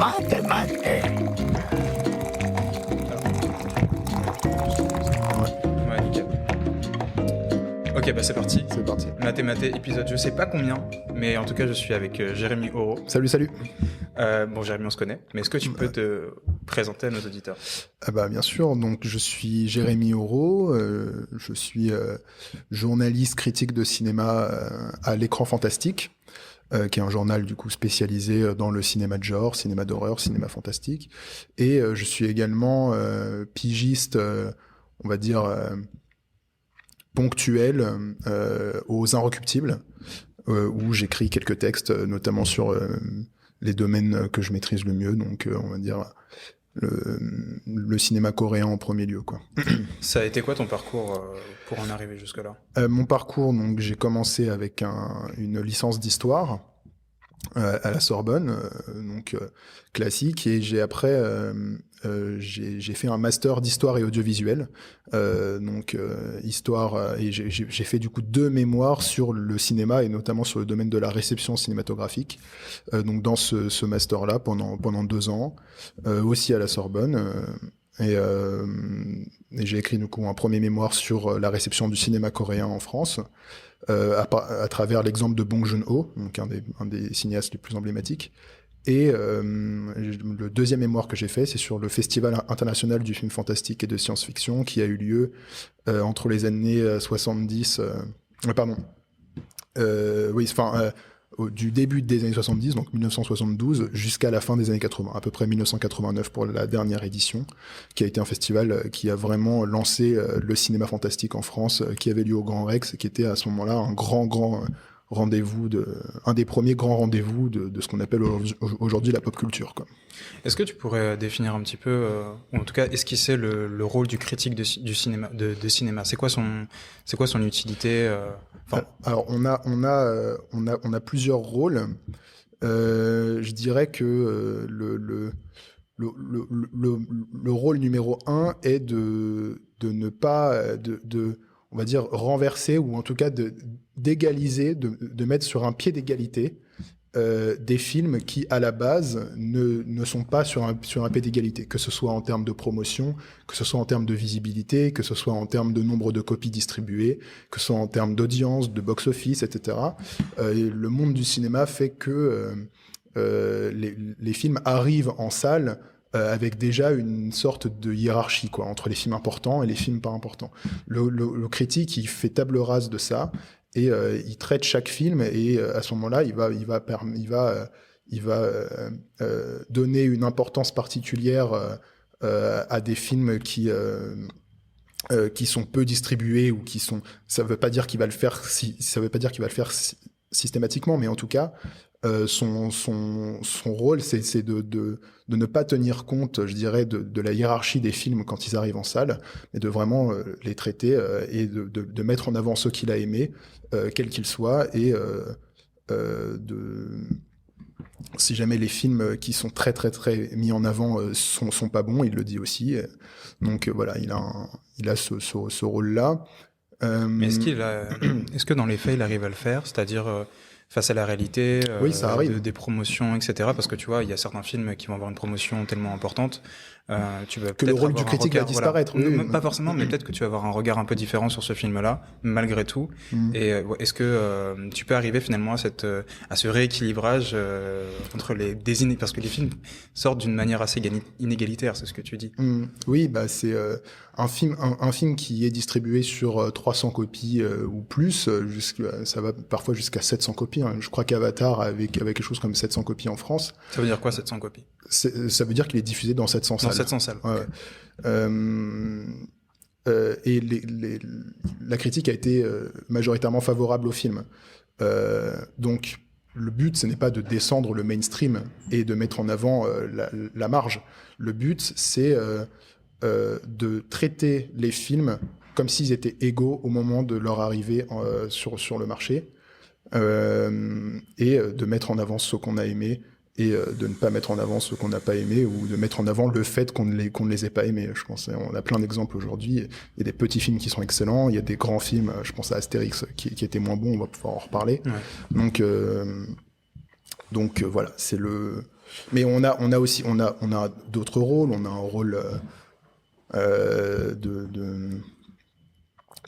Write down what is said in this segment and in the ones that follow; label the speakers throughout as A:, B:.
A: Ouais, nickel. Ok, bah c'est parti.
B: C'est parti.
A: Maté, épisode je sais pas combien, mais en tout cas je suis avec Jérémy Auro.
B: Salut.
A: Bon, Jérémy, on se connaît, mais est-ce que tu peux te présenter à nos auditeurs?
B: Bien sûr, donc je suis Jérémy Auro, je suis journaliste critique de cinéma à l'Écran Fantastique, qui est un journal du coup spécialisé dans le cinéma de genre, cinéma d'horreur, cinéma fantastique, et je suis également pigiste, on va dire ponctuel aux Inrecuptibles, où j'écris quelques textes, notamment sur les domaines que je maîtrise le mieux, donc on va dire le cinéma coréen en premier lieu, quoi.
A: Ça a été quoi ton parcours pour en arriver jusque-là?
B: Mon parcours, donc j'ai commencé avec une licence d'histoire à la Sorbonne, donc classique, et j'ai fait un master d'histoire et audiovisuel, histoire, et j'ai fait du coup 2 mémoires sur le cinéma et notamment sur le domaine de la réception cinématographique, donc dans ce master-là pendant 2 ans, aussi à la Sorbonne. Et j'ai écrit du coup un premier mémoire sur la réception du cinéma coréen en France, à travers l'exemple de Bong Joon-ho, donc un des cinéastes les plus emblématiques. Et le deuxième mémoire que j'ai fait, c'est sur le Festival international du film fantastique et de science-fiction qui a eu lieu entre les années 70... du début des années 70, donc 1972, jusqu'à la fin des années 80, à peu près 1989 pour la dernière édition, qui a été un festival qui a vraiment lancé le cinéma fantastique en France, qui avait lieu au Grand Rex, et qui était à ce moment-là un grand rendez-vous, un des premiers grands rendez-vous de ce qu'on appelle aujourd'hui la pop culture, quoi.
A: Est-ce que tu pourrais définir un petit peu, ou en tout cas esquisser le rôle du critique du cinéma, de cinéma? C'est quoi son utilité?
B: Alors on a plusieurs rôles. Je dirais que le rôle numéro 1 est de ne pas on va dire renverser, ou en tout cas d'égaliser, de mettre sur un pied d'égalité des films qui à la base ne sont pas sur un pied d'égalité, que ce soit en termes de promotion, que ce soit en termes de visibilité, que ce soit en termes de nombre de copies distribuées, que ce soit en termes d'audience, de box-office, etc. Et le monde du cinéma fait que les films arrivent en salle avec déjà une sorte de hiérarchie, quoi, entre les films importants et les films pas importants. Le critique, il fait table rase de ça, et il traite chaque film, et à ce moment-là, il va donner une importance particulière à des films qui sont peu distribués, ou qui sont. Ça veut pas dire qu'il va le faire. Ça veut pas dire qu'il va le faire systématiquement, mais en tout cas, son rôle, c'est de ne pas tenir compte, je dirais, de la hiérarchie des films quand ils arrivent en salle, mais de vraiment les traiter et de mettre en avant ceux qu'il a aimés, quels qu'ils soient, et si jamais les films qui sont très très très mis en avant sont pas bons, il le dit aussi. Donc voilà, il a ce rôle-là.
A: Mais est-ce que dans les faits il arrive à le faire, c'est-à-dire face à la réalité,
B: oui, ça arrive.
A: Des promotions, etc. Parce que tu vois, il y a certains films qui vont avoir une promotion tellement importante, tu vas
B: que le rôle du critique va disparaître.
A: Voilà. Oui. Pas forcément, mais peut-être que tu vas avoir un regard un peu différent sur ce film-là, malgré tout. Et est-ce que tu peux arriver finalement à ce rééquilibrage entre parce que les films sortent d'une manière assez inégalitaire, c'est ce que tu dis.
B: Oui, c'est un film qui est distribué sur 300 copies ou plus, ça va parfois jusqu'à 700 copies. Hein. Je crois qu'Avatar avait quelque chose comme 700 copies en France.
A: Ça veut dire quoi, 700 copies?
B: Ça veut dire qu'il est diffusé dans 700 salles.
A: Dans 700 salles.
B: Ouais. Et la critique a été majoritairement favorable au film. Donc, le but, ce n'est pas de descendre le mainstream et de mettre en avant la marge. Le but, c'est de traiter les films comme s'ils étaient égaux au moment de leur arrivée sur le marché, et de mettre en avant ce qu'on a aimé, et de ne pas mettre en avant ce qu'on n'a pas aimé, ou de mettre en avant le fait qu'on ne les ait pas aimés. Je pense, on a plein d'exemples aujourd'hui. Il y a des petits films qui sont excellents, il y a des grands films, je pense à Astérix, qui étaient moins bons, on va pouvoir en reparler. Ouais. Donc voilà, c'est Mais on a aussi d'autres rôles. On a un rôle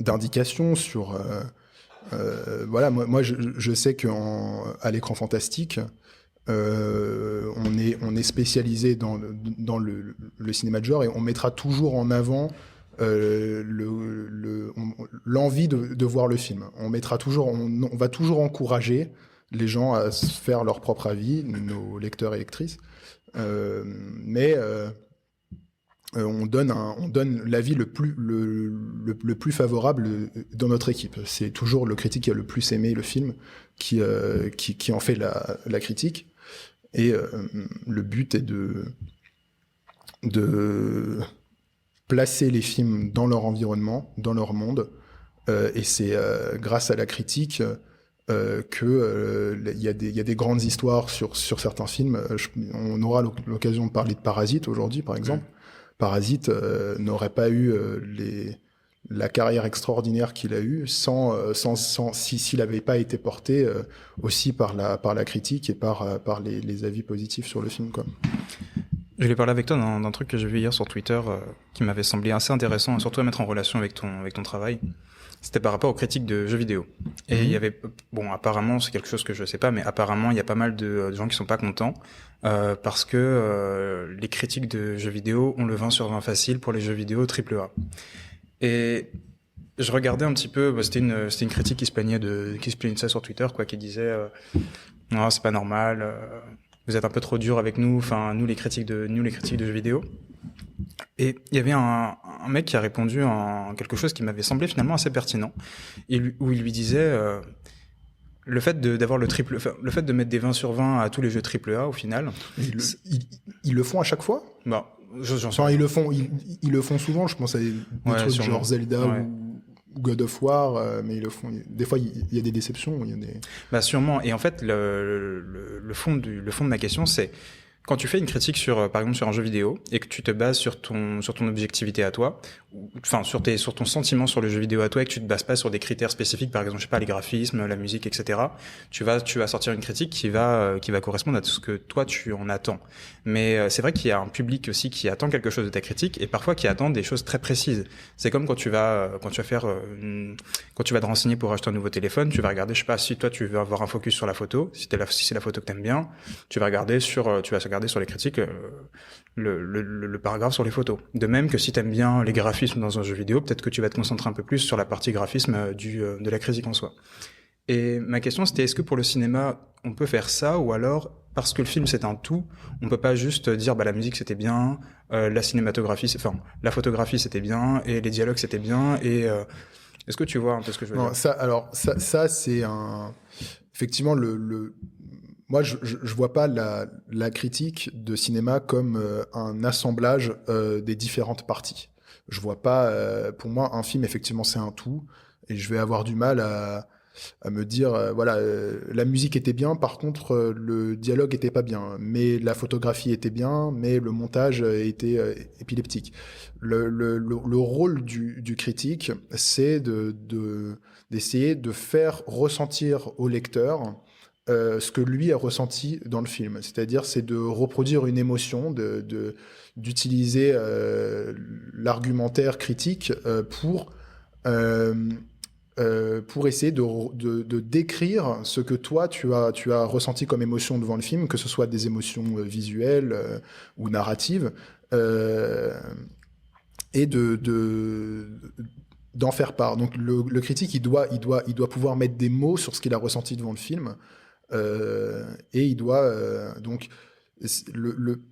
B: d'indication sur. Voilà, moi je sais qu'à l'écran fantastique, on est spécialisé dans le cinéma de genre et on mettra toujours en avant l'envie de voir le film. On va toujours encourager les gens à se faire leur propre avis, nos lecteurs et lectrices, mais on donne l'avis le plus favorable dans notre équipe. C'est toujours le critique qui a le plus aimé le film qui en fait la critique. Et le but est de placer les films dans leur environnement, dans leur monde. Et c'est grâce à la critique il y a des grandes histoires sur certains films. On aura l'occasion de parler de Parasite aujourd'hui, par exemple. Parasite n'aurait pas eu la carrière extraordinaire qu'il a eue s'il n'avait pas été porté aussi par la critique et par les avis positifs sur le film, quoi.
A: Je voulais parler avec toi d'un truc que j'ai vu hier sur Twitter qui m'avait semblé assez intéressant et surtout à mettre en relation avec ton travail. C'était par rapport aux critiques de jeux vidéo. Et il y avait, apparemment, c'est quelque chose que je sais pas, mais apparemment, il y a pas mal de gens qui sont pas contents parce que les critiques de jeux vidéo ont le 20 sur 20 facile pour les jeux vidéo AAA. Et je regardais un petit peu, c'était une critique qui se plaignait de ça sur Twitter, quoi, qui disait non, c'est pas normal, vous êtes un peu trop dur avec nous, enfin nous les critiques de jeux vidéo. Et il y avait un mec qui a répondu en quelque chose qui m'avait semblé finalement assez pertinent, où il lui disait le fait le fait de mettre des 20 sur 20 à tous les jeux AAA au final.
B: Ils le font à chaque fois?
A: Bah,
B: ils le font souvent, je pense à des trucs sûrement. Genre Zelda ou God of War, mais ils le font. Des fois, il y a des déceptions.
A: Bah sûrement. Et en fait, le fond de ma question, c'est quand tu fais une critique par exemple sur un jeu vidéo et que tu te bases sur ton objectivité à toi, enfin sur ton sentiment sur le jeu vidéo à toi et que tu te bases pas sur des critères spécifiques, par exemple je sais pas les graphismes, la musique, etc. Tu vas sortir une critique qui va correspondre à tout ce que toi tu en attends. Mais c'est vrai qu'il y a un public aussi qui attend quelque chose de ta critique et parfois qui attend des choses très précises. C'est comme quand tu vas te renseigner pour acheter un nouveau téléphone, tu vas regarder, je sais pas, si toi tu veux avoir un focus sur la photo, si c'est la photo que t'aimes bien, tu vas regarder sur les critiques le paragraphe sur les photos. De même que si t'aimes bien les graphismes dans un jeu vidéo, peut-être que tu vas te concentrer un peu plus sur la partie graphisme de la critique en soi. Et ma question c'était, est-ce que pour le cinéma on peut faire ça, ou alors parce que le film c'est un tout, on peut pas juste dire la musique c'était bien, la cinématographie, la photographie c'était bien et les dialogues c'était bien, et est-ce que tu vois un peu ce que je veux dire?
B: Ça c'est effectivement moi, je vois pas la critique de cinéma comme un assemblage des différentes parties. Je vois pas, pour moi, un film, effectivement, c'est un tout, et je vais avoir du mal à me dire, la musique était bien, par contre, le dialogue était pas bien, mais la photographie était bien, mais le montage était épileptique. Le rôle du critique, c'est d'essayer de faire ressentir au lecteur ce que lui a ressenti dans le film. C'est-à-dire, c'est de reproduire une émotion, d'utiliser l'argumentaire critique pour essayer de décrire ce que toi, tu as ressenti comme émotion devant le film, que ce soit des émotions visuelles ou narratives, et d'en faire part. Donc, le critique, il doit pouvoir mettre des mots sur ce qu'il a ressenti devant le film. Et il doit donc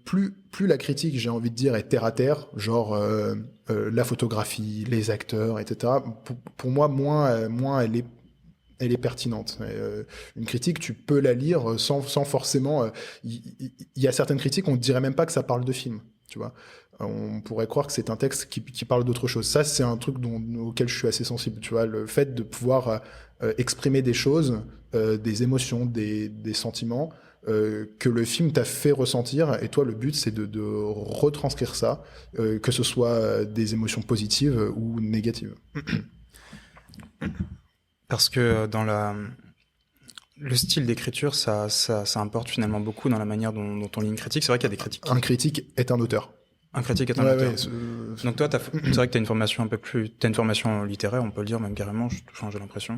B: plus la critique, j'ai envie de dire, est terre à terre, genre la photographie, les acteurs, etc. Pour moi, moins elle est pertinente. Une critique, tu peux la lire sans forcément. Il y a certaines critiques, on ne dirait même pas que ça parle de film, tu vois. On pourrait croire que c'est un texte qui parle d'autre chose. Ça, c'est un truc auquel je suis assez sensible, tu vois. Le fait de pouvoir exprimer des choses, des émotions, des sentiments que le film t'a fait ressentir, et toi, le but, c'est de retranscrire ça, que ce soit des émotions positives ou négatives.
A: Parce que le style d'écriture, ça importe finalement beaucoup dans la manière dont on lit une critique. C'est vrai qu'il y a des critiques.
B: Un critique est un auteur.
A: Un critique est un auteur.
B: Ouais,
A: donc toi, c'est vrai que t'as une formation t'as une formation littéraire, on peut le dire même carrément, j'ai l'impression.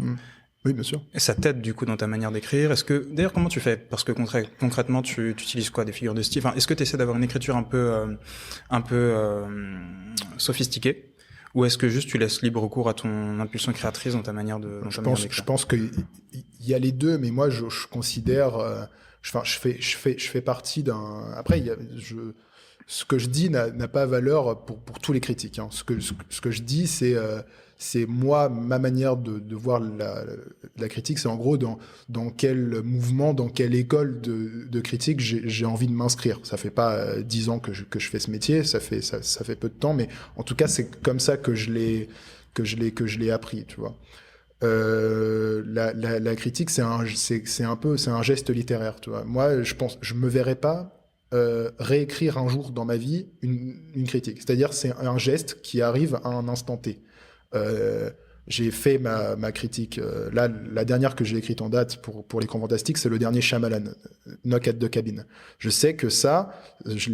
B: Oui, bien sûr.
A: Et ça t'aide du coup dans ta manière d'écrire. D'ailleurs, comment tu fais? Parce que concrètement, tu utilises quoi? Des figures de style? Enfin, est-ce que tu essaies d'avoir une écriture un peu sophistiquée? Ou est-ce que juste tu laisses libre cours à ton impulsion créatrice dans ta manière d'écrire?
B: Je pense qu'il y a les deux, mais moi, je considère, je fais partie d'un. Après, ce que je dis n'a pas valeur pour tous les critiques. Hein. Ce que je dis, c'est moi, ma manière de voir la critique, c'est en gros dans quel mouvement, dans quelle école de critique j'ai envie de m'inscrire. Ça fait pas 10 ans que je fais ce métier, ça fait peu de temps, mais en tout cas, c'est comme ça que je l'ai appris, tu vois. La critique, c'est un geste littéraire, tu vois. Moi, je me verrais pas réécrire un jour dans ma vie une critique. C'est-à-dire, c'est un geste qui arrive à un instant T. J'ai fait ma critique. Là, la dernière que j'ai écrite en date pour les Fantastiques, c'est le dernier Shyamalan, Knock at the Cabin. Je sais que ça, je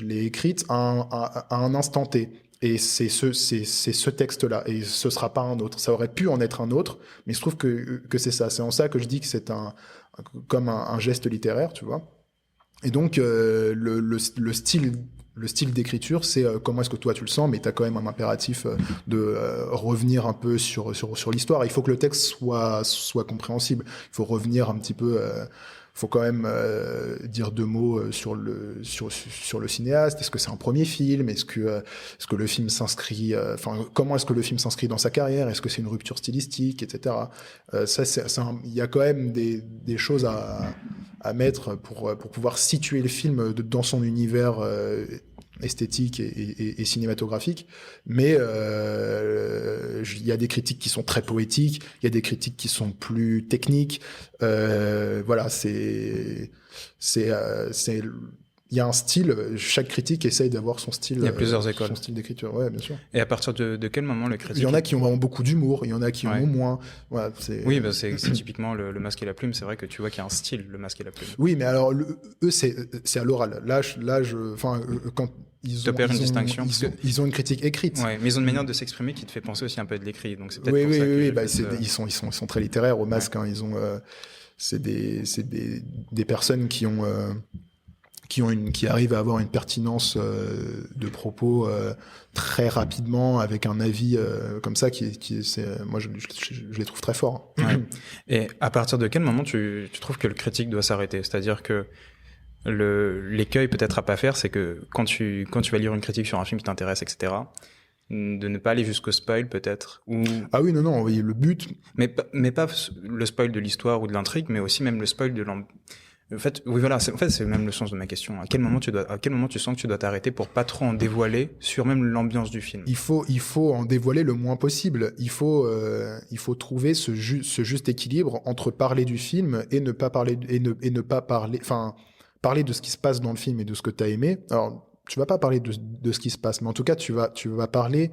B: l'ai écrite à un instant T. Et c'est ce texte-là, et ce sera pas un autre. Ça aurait pu en être un autre, mais je trouve que c'est ça. C'est en ça que je dis que c'est comme un geste littéraire, tu vois. Et donc le style d'écriture, c'est comment est-ce que toi tu le sens, mais tu as quand même un impératif de revenir un peu sur l'histoire. Il faut que le texte soit compréhensible. Il faut revenir un petit peu. Faut quand même dire deux mots sur le cinéaste. Est-ce que c'est un premier film? Est-ce que le film s'inscrit? Comment est-ce que le film s'inscrit dans sa carrière? Est-ce que c'est une rupture stylistique, etc. Il y a quand même des choses à mettre pour pouvoir situer le film dans son univers esthétique et cinématographique, mais il y a des critiques qui sont très poétiques, il y a des critiques qui sont plus techniques. Voilà, il y a un style. Chaque critique essaye d'avoir son style.
A: Il y a plusieurs écoles.
B: Son style d'écriture, ouais, bien sûr.
A: Et à partir de quel moment le critique?
B: Il y en a qui ont vraiment beaucoup d'humour, il y en a qui en ont moins. Voilà,
A: oui, bah c'est typiquement le masque et la plume. C'est vrai que tu vois qu'il y a un style, le masque et la plume.
B: Oui, mais alors eux, c'est à l'oral. Là, quand ils ont
A: une distinction.
B: Ils ont une critique écrite.
A: Ouais, mais ils ont une manière de s'exprimer qui te fait penser aussi un peu de l'écrit. Donc c'est peut-être
B: oui,
A: pour ça
B: oui, bah, ils sont très littéraires au masque.
A: Ouais.
B: Hein, ils ont, c'est des personnes qui arrivent à avoir une pertinence de propos très rapidement, avec un avis comme ça moi je les trouve très forts.
A: Ouais. Et à partir de quel moment tu trouves que le critique doit s'arrêter? C'est-à-dire que l'écueil peut-être à pas faire, c'est que quand tu vas lire une critique sur un film qui t'intéresse, etc., de ne pas aller jusqu'au spoil peut-être, ou
B: ah oui, non, oui, le but,
A: mais pas le spoil de l'histoire ou de l'intrigue, mais aussi même le spoil de en fait, oui, voilà, c'est même le sens de ma question. À quel moment tu sens que tu dois t'arrêter pour pas trop en dévoiler sur même l'ambiance du film?
B: Il faut en dévoiler le moins possible. Il faut trouver ce juste équilibre entre parler du film et ne pas parler parler de ce qui se passe dans le film et de ce que tu as aimé. Alors, tu vas pas parler de ce qui se passe, mais en tout cas, tu vas parler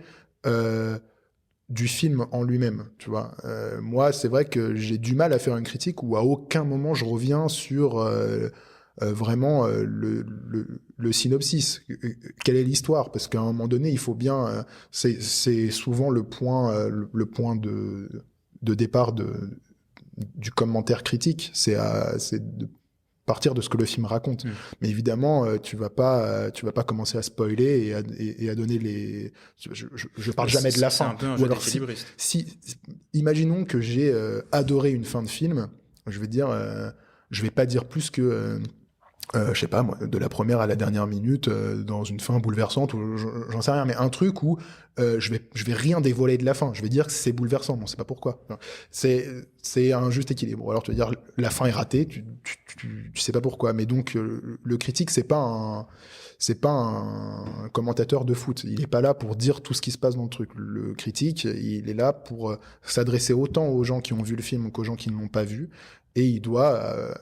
B: du film en lui-même, tu vois. Moi, c'est vrai que j'ai du mal à faire une critique où à aucun moment je reviens sur vraiment le synopsis. Quelle est l'histoire? Parce qu'à un moment donné, il faut bien... c'est souvent le point de départ du commentaire critique. C'est de partir de ce que le film raconte. Mais évidemment, tu vas pas commencer à spoiler et à donner les... Je parle jamais de la fin.
A: C'est un peu un jeu d'équilibriste.
B: Imaginons que j'ai adoré une fin de film, je vais pas dire plus que... je sais pas moi, de la première à la dernière minute, dans une fin bouleversante, ou j'en sais rien, mais un truc où je vais rien dévoiler de la fin. Je vais dire que c'est bouleversant, mais on sait pas pourquoi. C'est un juste équilibre. Ou alors tu vas dire la fin est ratée, tu sais pas pourquoi. Mais donc le critique, c'est pas un commentateur de foot. Il est pas là pour dire tout ce qui se passe dans le truc. Le critique, il est là pour s'adresser autant aux gens qui ont vu le film qu'aux gens qui ne l'ont pas vu. Et il doit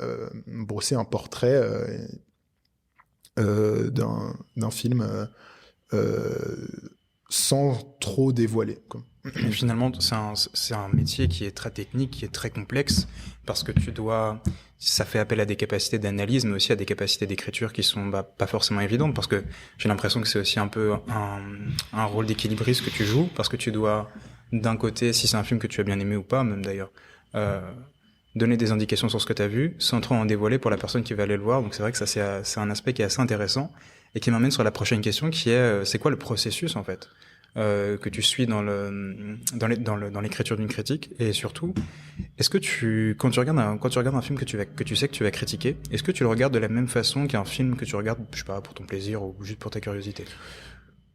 B: brosser un portrait d'un film sans trop dévoiler, quoi.
A: Et finalement, c'est un métier qui est très technique, qui est très complexe, parce que ça fait appel à des capacités d'analyse, mais aussi à des capacités d'écriture qui sont pas forcément évidentes, parce que j'ai l'impression que c'est aussi un peu un rôle d'équilibriste que tu joues, parce que tu dois, d'un côté, si c'est un film que tu as bien aimé ou pas, même d'ailleurs, donner des indications sur ce que tu as vu, sans trop en dévoiler pour la personne qui va aller le voir. Donc c'est vrai que ça, c'est un aspect qui est assez intéressant, et qui m'amène sur la prochaine question, qui est, c'est quoi le processus, en fait, que tu suis dans l'écriture d'une critique, et surtout, est-ce que quand tu regardes un film que tu sais que tu vas critiquer, est-ce que tu le regardes de la même façon qu'un film que tu regardes, je sais pas, pour ton plaisir ou juste pour ta curiosité?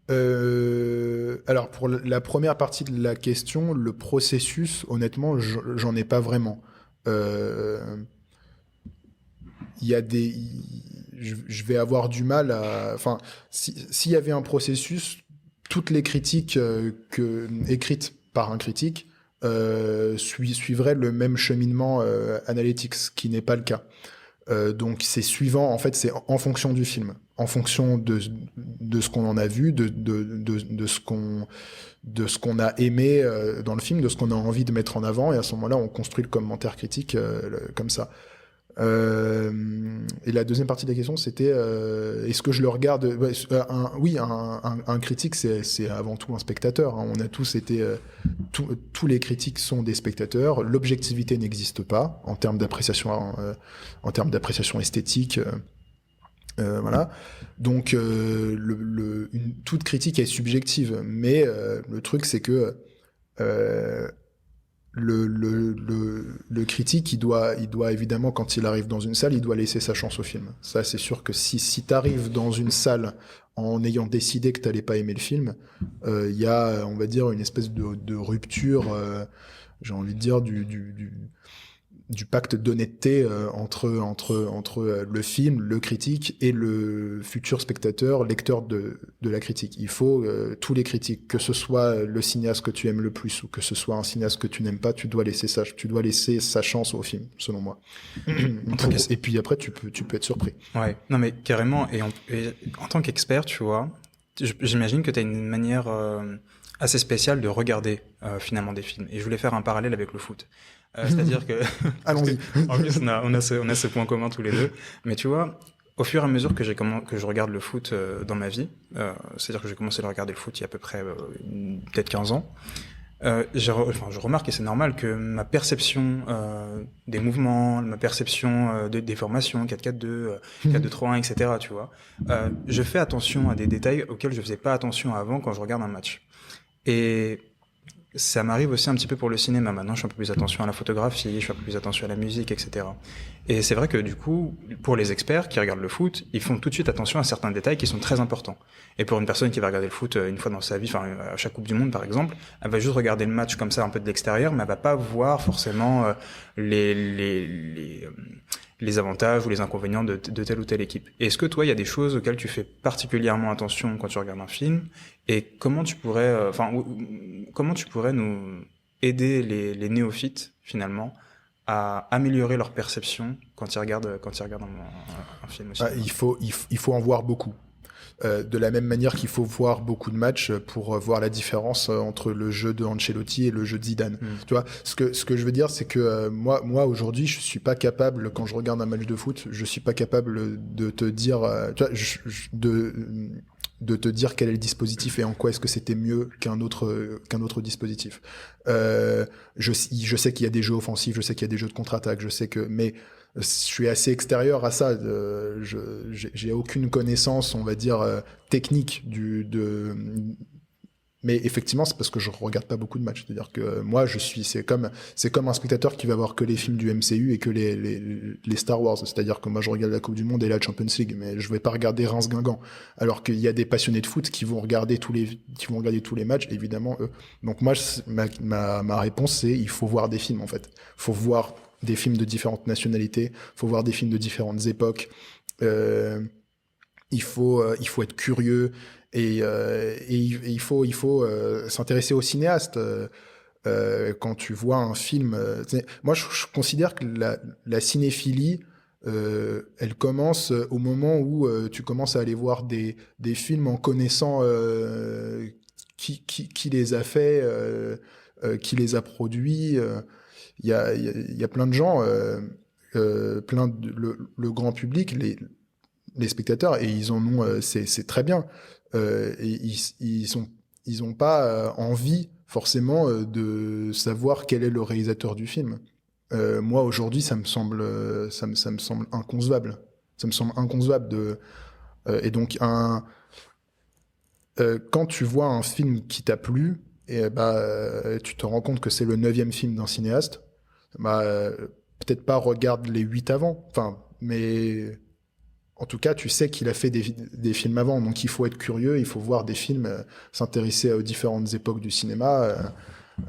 B: Alors pour la première partie de la question, le processus, honnêtement, j'en ai pas vraiment. Il y a des, je vais avoir du mal à, enfin, s'il y avait un processus, toutes les critiques écrites par un critique suivraient le même cheminement analytique, ce qui n'est pas le cas. Donc c'est suivant, en fait, c'est en fonction du film, en fonction de ce qu'on en a vu, de ce qu'on a aimé dans le film, de ce qu'on a envie de mettre en avant, et à ce moment-là, on construit le commentaire critique comme ça. Et la deuxième partie de la question, c'était est-ce que je le regarde oui, un critique, c'est avant tout un spectateur, hein. On a tous été, tous les critiques sont des spectateurs. L'objectivité n'existe pas en termes d'appréciation, esthétique. Voilà. Donc, toute critique est subjective, mais le truc, c'est que le critique, il doit évidemment, quand il arrive dans une salle, il doit laisser sa chance au film. Ça, c'est sûr que si t'arrives dans une salle en ayant décidé que t'allais pas aimer le film, il y a, on va dire, une espèce de rupture, j'ai envie de dire, du pacte d'honnêteté entre le film, le critique et le futur spectateur, lecteur de la critique. Il faut tous les critiques, que ce soit le cinéaste que tu aimes le plus ou que ce soit un cinéaste que tu n'aimes pas, tu dois laisser sa chance au film, selon moi. Et puis après, tu peux être surpris.
A: Ouais, non mais carrément. Et en tant qu'expert, tu vois, j'imagine que tu as une manière assez spéciale de regarder finalement des films. Et je voulais faire un parallèle avec le foot. C'est-à-dire que...
B: Allons-y.
A: En plus, on a ce point commun tous les deux. Mais tu vois, au fur et à mesure que je regarde le foot dans ma vie, c'est-à-dire que j'ai commencé à regarder le foot il y a à peu près peut-être 15 ans, je remarque, et c'est normal, que ma perception des mouvements, ma perception des formations, 4-4-2, 4-2-3-1, etc., tu vois, je fais attention à des détails auxquels je faisais pas attention avant quand je regarde un match. Et ça m'arrive aussi un petit peu pour le cinéma. Maintenant, je fais un peu plus attention à la photographie, je fais un peu plus attention à la musique, etc. Et c'est vrai que du coup, pour les experts qui regardent le foot, ils font tout de suite attention à certains détails qui sont très importants. Et pour une personne qui va regarder le foot une fois dans sa vie, enfin à chaque Coupe du Monde par exemple, elle va juste regarder le match comme ça un peu de l'extérieur, mais elle va pas voir forcément les avantages ou les inconvénients de telle ou telle équipe. Et est-ce que toi, il y a des choses auxquelles tu fais particulièrement attention quand tu regardes un film, et comment tu pourrais, comment tu pourrais nous aider les néophytes finalement à améliorer leur perception quand ils regardent un film aussi?
B: Il faut en voir beaucoup. De la même manière qu'il faut voir beaucoup de matchs pour voir la différence entre le jeu de Ancelotti et le jeu de Zidane. Tu vois, ce que je veux dire, c'est que moi aujourd'hui, je suis pas capable, quand je regarde un match de foot, je suis pas capable de te dire, tu vois, de te dire quel est le dispositif et en quoi est-ce que c'était mieux qu'un autre dispositif. Je sais qu'il y a des jeux offensifs, je sais qu'il y a des jeux de contre-attaque, mais je suis assez extérieur à ça. J'ai aucune connaissance, on va dire, technique mais effectivement, c'est parce que je regarde pas beaucoup de matchs. C'est-à-dire que moi, c'est comme un spectateur qui va voir que les films du MCU et que les Star Wars. C'est-à-dire que moi, je regarde la Coupe du Monde et la Champions League, mais je vais pas regarder Reims-Guingamp. Alors qu'il y a des passionnés de foot qui vont regarder tous les matchs, évidemment, eux. Donc moi, ma réponse, c'est il faut voir des films, en fait. Faut voir des films de différentes nationalités, faut voir des films de différentes époques. Il faut être curieux. Et il faut s'intéresser aux cinéastes. Quand tu vois un film, moi je considère que la cinéphilie, elle commence au moment où tu commences à aller voir des films en connaissant qui les a fait, qui les a produits. Il y a plein de gens, le grand public, les spectateurs, et ils en ont, c'est très bien. Et ils ont pas envie forcément de savoir quel est le réalisateur du film. Moi aujourd'hui, ça me semble inconcevable. Ça me semble inconcevable et donc quand tu vois un film qui t'a plu, et tu te rends compte que c'est le 9e film d'un cinéaste, peut-être pas regarde les 8 avant, enfin, mais en tout cas, tu sais qu'il a fait des films avant, donc il faut être curieux, il faut voir des films, s'intéresser aux différentes époques du cinéma,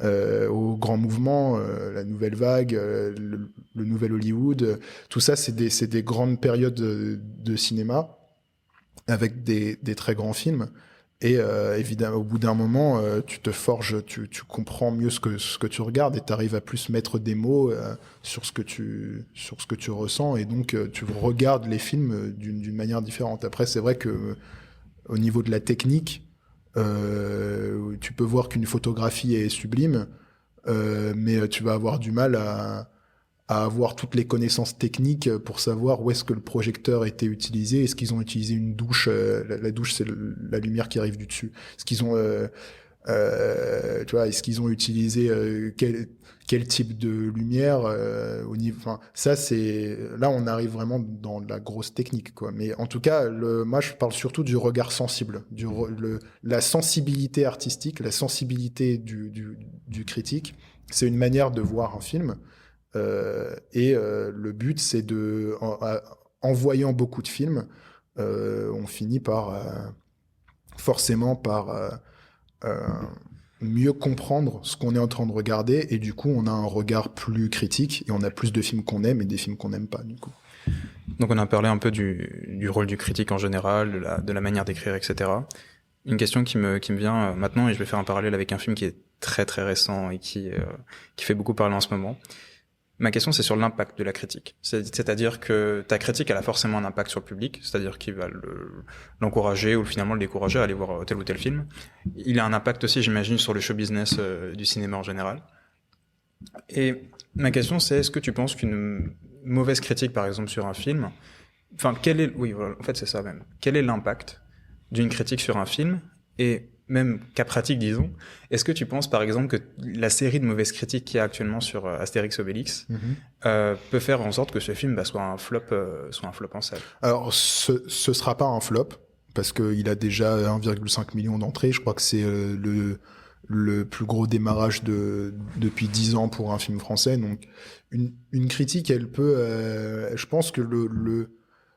B: aux grands mouvements, la nouvelle vague, le nouvel Hollywood, tout ça, c'est des grandes périodes de cinéma avec des très grands films. Et évidemment, au bout d'un moment, tu te forges, tu comprends mieux ce que tu regardes et tu arrives à plus mettre des mots sur ce que tu ressens. Et donc, tu regardes les films d'une manière différente. Après, c'est vrai que au niveau de la technique, tu peux voir qu'une photographie est sublime, mais tu vas avoir du mal à avoir toutes les connaissances techniques pour savoir où est-ce que le projecteur a été utilisé. Est-ce qu'ils ont utilisé une douche, la douche, c'est la lumière qui arrive du dessus. Est-ce qu'ils ont, tu vois, est-ce qu'ils ont utilisé quel type de lumière au niveau. Enfin, ça c'est là on arrive vraiment dans la grosse technique, quoi. Mais en tout cas, moi je parle surtout du regard sensible, la sensibilité artistique, la sensibilité du critique. C'est une manière de voir un film. Le but, c'est en voyant beaucoup de films, on finit forcément par mieux comprendre ce qu'on est en train de regarder, et du coup, on a un regard plus critique et on a plus de films qu'on aime et des films qu'on n'aime pas, du coup.
A: Donc, on a parlé un peu du rôle du critique en général, de la manière d'écrire, etc. Une question qui me vient maintenant, et je vais faire un parallèle avec un film qui est très très récent et qui fait beaucoup parler en ce moment. Ma question, c'est sur l'impact de la critique. C'est-à-dire que ta critique, elle a forcément un impact sur le public, c'est-à-dire qu'il va l'encourager ou finalement le décourager à aller voir tel ou tel film. Il a un impact aussi, j'imagine, sur le show business du cinéma en général. Et ma question, c'est est-ce que tu penses qu'une mauvaise critique, par exemple, sur un film, enfin, en fait, c'est ça même. Quel est l'impact d'une critique sur un film et même cas pratique, disons, est-ce que tu penses, par exemple, que la série de mauvaises critiques qu'il y a actuellement sur Astérix Obélix peut faire en sorte que ce film soit un flop en salle?
B: Alors, ce sera pas un flop, parce qu'il a déjà 1,5 million d'entrées. Je crois que c'est le plus gros démarrage depuis 10 ans pour un film français. Donc, une critique, elle peut... je pense que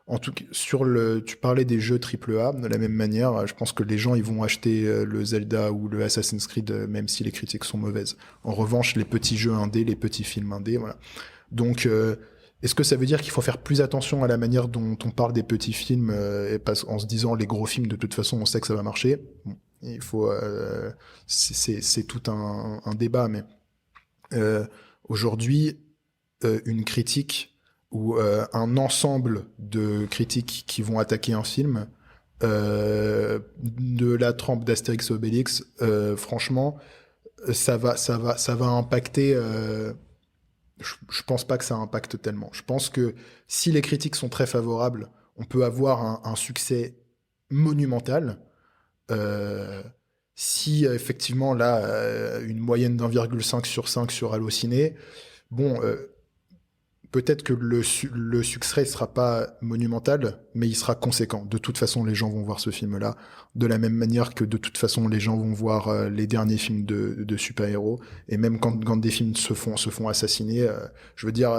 B: en tout cas, tu parlais des jeux AAA, de la même manière, je pense que les gens, ils vont acheter le Zelda ou le Assassin's Creed, même si les critiques sont mauvaises. En revanche, les petits jeux indés, les petits films indés, voilà. Donc, est-ce que ça veut dire qu'il faut faire plus attention à la manière dont on parle des petits films, en se disant, les gros films, de toute façon, on sait que ça va marcher? Bon, il faut... c'est tout un débat, mais aujourd'hui, une critique ou un ensemble de critiques qui vont attaquer un film, de la trempe d'Astérix Obélix, franchement, ça va impacter. Je pense pas que ça impacte tellement. Je pense que si les critiques sont très favorables, on peut avoir un succès monumental. Si effectivement là, une moyenne d'1,5 sur 5 sur Allociné, bon. Peut-être que le succès ne sera pas monumental, mais il sera conséquent. De toute façon, les gens vont voir ce film-là, de la même manière que de toute façon, les gens vont voir les derniers films de super-héros. Et même quand des films se font assassiner, je veux dire,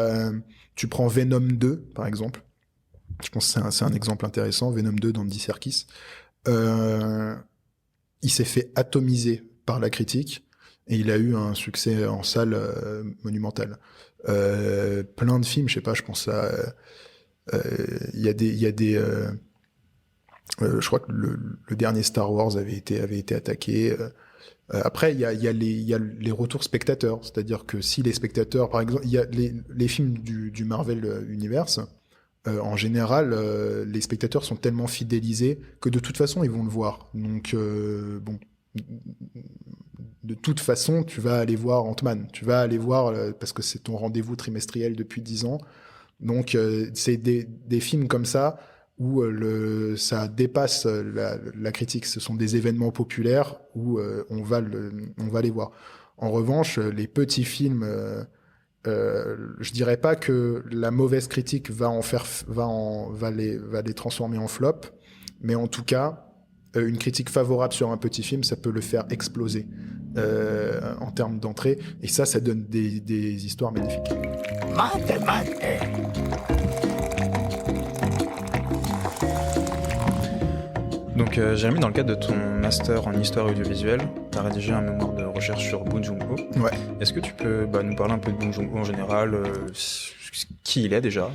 B: tu prends Venom 2, par exemple. Je pense que c'est un exemple intéressant, Venom 2 d'Andy Serkis. Il s'est fait atomiser par la critique, et il a eu un succès en salle monumental. Plein de films, je sais pas, je pense à il y a des je crois que le dernier Star Wars avait été attaqué. Après il y a les retours spectateurs, c'est-à-dire que si les spectateurs, par exemple, il y a les films du Marvel Universe, en général les spectateurs sont tellement fidélisés que de toute façon ils vont le voir. Donc bon, de toute façon, tu vas aller voir Ant-Man. Tu vas aller voir, parce que c'est ton rendez-vous trimestriel depuis 10 ans. Donc, c'est des films comme ça où ça dépasse la critique. Ce sont des événements populaires où on va les voir. En revanche, les petits films, je dirais pas que la mauvaise critique va les transformer en flop, mais en tout cas, une critique favorable sur un petit film, ça peut le faire exploser en termes d'entrée, et ça donne des histoires magnifiques.
A: Donc, Jérémy, dans le cadre de ton master en histoire audiovisuelle, tu as rédigé un mémoire de recherche sur Bong Joon-ho.
B: Ouais.
A: Est-ce que tu peux nous parler un peu de Bong Joon-ho en général, qui il est déjà,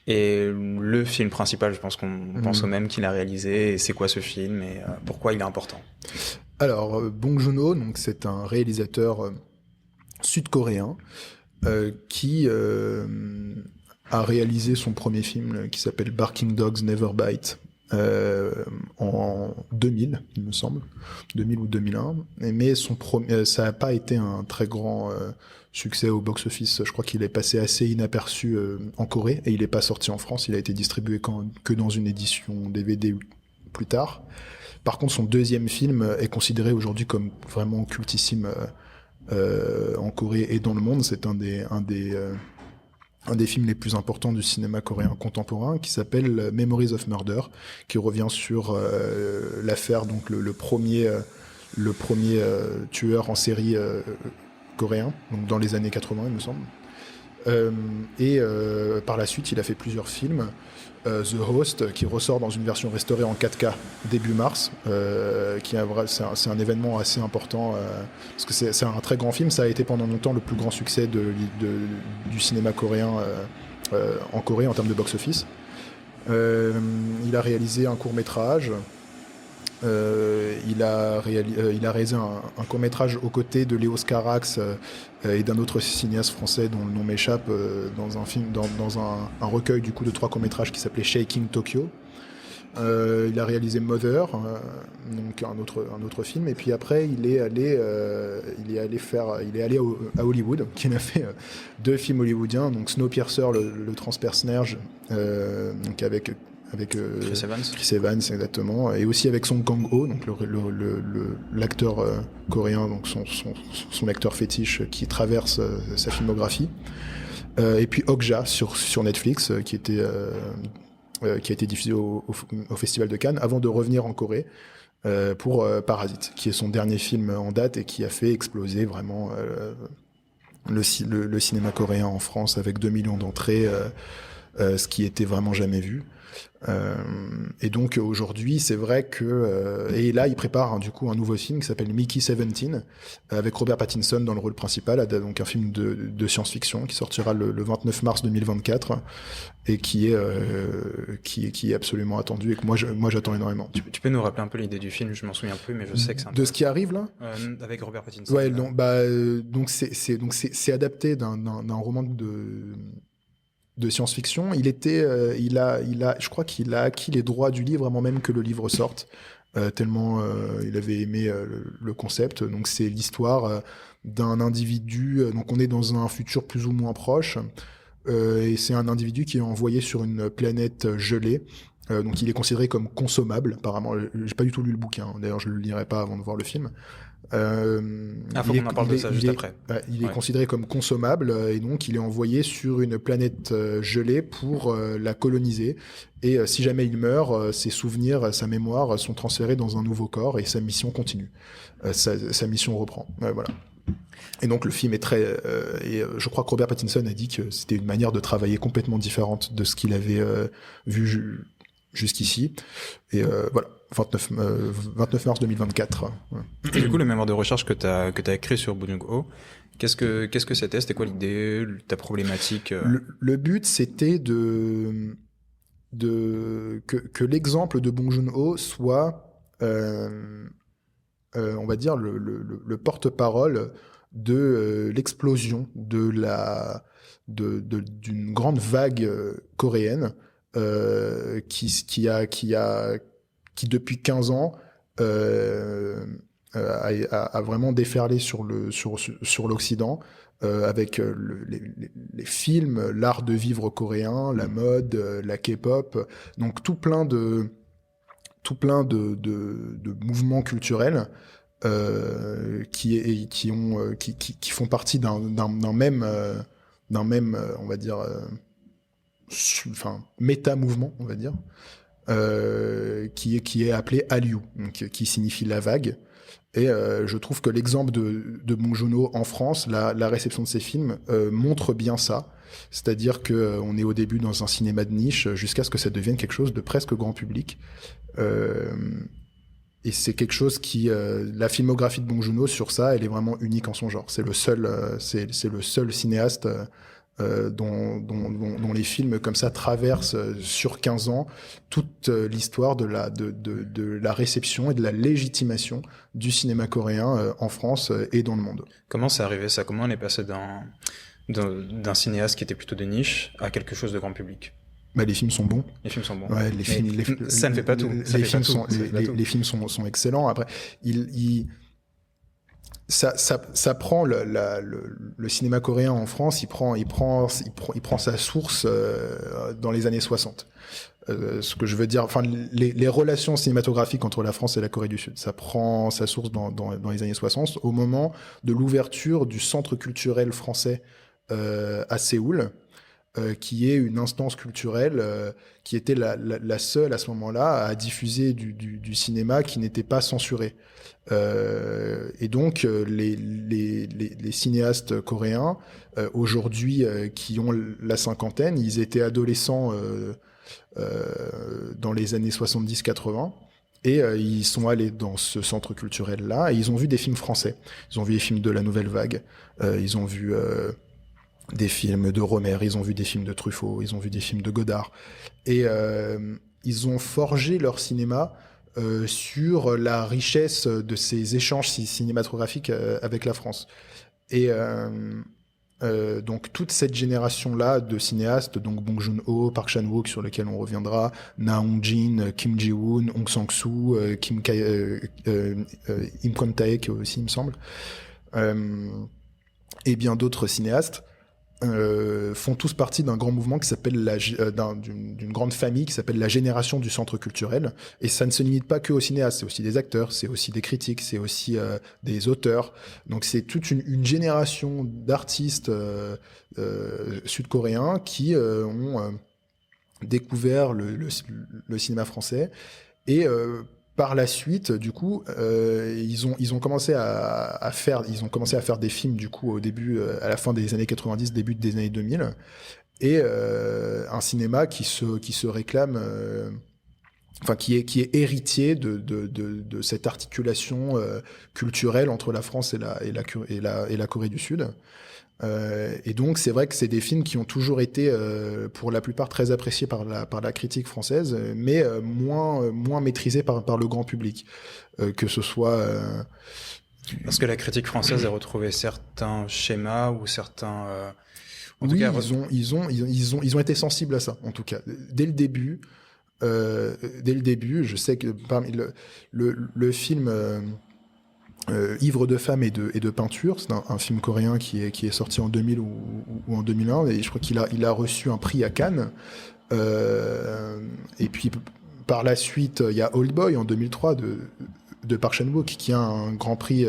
A: et le film principal, je pense qu'on pense au même qu'il a réalisé, et c'est quoi ce film, et pourquoi il est important?
B: Alors, Bong Joon-ho, donc c'est un réalisateur sud-coréen qui a réalisé son premier film qui s'appelle Barking Dogs Never Bite en 2000, il me semble, 2000 ou 2001. Mais ça n'a pas été un très grand succès au box-office. Je crois qu'il est passé assez inaperçu en Corée, et il n'est pas sorti en France. Il a été distribué que dans une édition DVD plus tard. Par contre, son deuxième film est considéré aujourd'hui comme vraiment cultissime en Corée et dans le monde. C'est un des films les plus importants du cinéma coréen contemporain, qui s'appelle Memories of Murder, qui revient sur l'affaire, donc le premier tueur en série coréen, donc dans les années 80, il me semble. Par la suite, il a fait plusieurs films. The Host, qui ressort dans une version restaurée en 4K début mars, c'est un événement assez important, parce que c'est un très grand film. Ça a été pendant longtemps le plus grand succès du cinéma coréen en Corée en termes de box-office. Il a réalisé un court-métrage. Il a réalisé un court-métrage aux côtés de Léos Carax et d'un autre cinéaste français dont le nom m'échappe, dans un recueil du coup de 3 courts-métrages qui s'appelait Shaking Tokyo. Il a réalisé Mother, donc un autre film, et puis après il est allé à Hollywood, qui a fait 2 films hollywoodiens, donc Snowpiercer, le transperce-neige, donc avec Chris Evans, exactement, et aussi avec Song Kang-ho, donc l'acteur coréen, donc son acteur fétiche qui traverse sa filmographie. Et puis Okja sur Netflix, qui a été diffusé au Festival de Cannes, avant de revenir en Corée pour Parasite, qui est son dernier film en date et qui a fait exploser vraiment le cinéma coréen en France, avec 2 millions d'entrées, ce qui était vraiment jamais vu. Et donc aujourd'hui, c'est vrai que et là il prépare du coup un nouveau film qui s'appelle Mickey 17 avec Robert Pattinson dans le rôle principal, donc un film de science-fiction qui sortira le 29 mars 2024 et qui est absolument attendu et que moi j'attends énormément.
A: Tu peux nous rappeler un peu l'idée du film? Je m'en souviens plus, mais je sais que c'est
B: de ce qui arrive là
A: avec Robert Pattinson.
B: Ouais, donc c'est adapté d'un roman de science-fiction. Je crois qu'il a acquis les droits du livre avant même que le livre sorte, tellement il avait aimé le concept. Donc c'est l'histoire d'un individu, donc on est dans un futur plus ou moins proche, et c'est un individu qui est envoyé sur une planète gelée. Donc il est considéré comme consommable, apparemment. J'ai pas du tout lu le bouquin, d'ailleurs je le lirai pas avant de voir le film.
A: Faut qu'on en parle de ça juste après.
B: Il est considéré comme consommable, et donc il est envoyé sur une planète gelée pour la coloniser. Et si jamais il meurt, ses souvenirs, sa mémoire sont transférés dans un nouveau corps, et sa mission continue. Sa mission reprend. Voilà. Et donc le film est très... et je crois que Robert Pattinson a dit que c'était une manière de travailler complètement différente de ce qu'il avait vu jusqu'ici. Et voilà. 29 mars 2024.
A: Et du coup, le mémoire de recherche que t'as écrit sur Bong Joon-ho, qu'est-ce que c'était? C'était quoi l'idée, ta problématique?
B: Le but, c'était que l'exemple de Bong Joon-ho soit, on va dire, le porte-parole de l'explosion d'une grande vague coréenne qui depuis 15 ans a vraiment déferlé sur l'Occident, avec les films, l'art de vivre coréen, la mode, la K-pop, donc tout plein de mouvements culturels qui font partie d'un même on va dire méta-mouvement, on va dire, qui est appelé Hallyu, donc qui signifie la vague. Et je trouve que l'exemple de Bong Joon-ho en France, la réception de ses films montre bien ça. C'est-à-dire que on est au début dans un cinéma de niche jusqu'à ce que ça devienne quelque chose de presque grand public. Et c'est quelque chose qui, la filmographie de Bong Joon-ho sur ça, elle est vraiment unique en son genre. C'est le seul cinéaste dont les films comme ça traversent sur 15 ans toute l'histoire de la réception et de la légitimation du cinéma coréen en France et dans le monde.
A: Comment c'est arrivé ça? Comment on est passé d'un cinéaste qui était plutôt de niche à quelque chose de grand public?
B: Bah, les films sont bons.
A: Les films sont bons.
B: Ouais,
A: ça ne fait pas tout.
B: Les films sont excellents. Après, ça prend le cinéma coréen en France, il prend sa source dans les années 60. Ce que je veux dire, enfin, les relations cinématographiques entre la France et la Corée du Sud, ça prend sa source dans les années 60, au moment de l'ouverture du centre culturel français à Séoul, qui est une instance culturelle qui était la seule à ce moment-là à diffuser du cinéma qui n'était pas censuré. Et donc les cinéastes coréens aujourd'hui qui ont la cinquantaine, ils étaient adolescents dans les années 70-80. Et ils sont allés dans ce centre culturel-là et ils ont vu des films français. Ils ont vu des films de la Nouvelle Vague. Ils ont vu des films de Romer, ils ont vu des films de Truffaut, ils ont vu des films de Godard. Et ils ont forgé leur cinéma sur la richesse de ces échanges cinématographiques avec la France. Et donc toute cette génération-là de cinéastes, donc Bong Joon-ho, Park Chan-wook sur lequel on reviendra, Na Hong-jin, Kim Ji-woon, Hong Sang-soo, Im Kwon-taek aussi, il me semble, et bien d'autres cinéastes, font tous partie d'un grand mouvement qui s'appelle d'une grande famille qui s'appelle la génération du centre culturel. Et ça ne se limite pas que aux cinéastes, c'est aussi des acteurs, c'est aussi des critiques, c'est aussi des auteurs. Donc c'est toute une génération d'artistes sud-coréens qui ont découvert le cinéma français et par la suite, du coup, ils ont commencé à faire des films du coup au début, à la fin des années 90, début des années 2000, et un cinéma qui se réclame, enfin qui est héritier de cette articulation culturelle entre la France et la Corée du Sud. Et donc c'est vrai que c'est des films qui ont toujours été pour la plupart très appréciés par la critique française, mais moins maîtrisés par le grand public, que ce soit
A: parce que la critique française a retrouvé certains schémas ou certains
B: oui, ils ont été sensibles à ça, en tout cas dès le début. Je sais que parmi le film Ivre de femmes et de peinture, c'est un film coréen qui est sorti en 2000 ou en 2001, et je crois qu'il a reçu un prix à Cannes. Et puis par la suite, il y a Old Boy en 2003 de Park Chan-wook qui a un grand prix,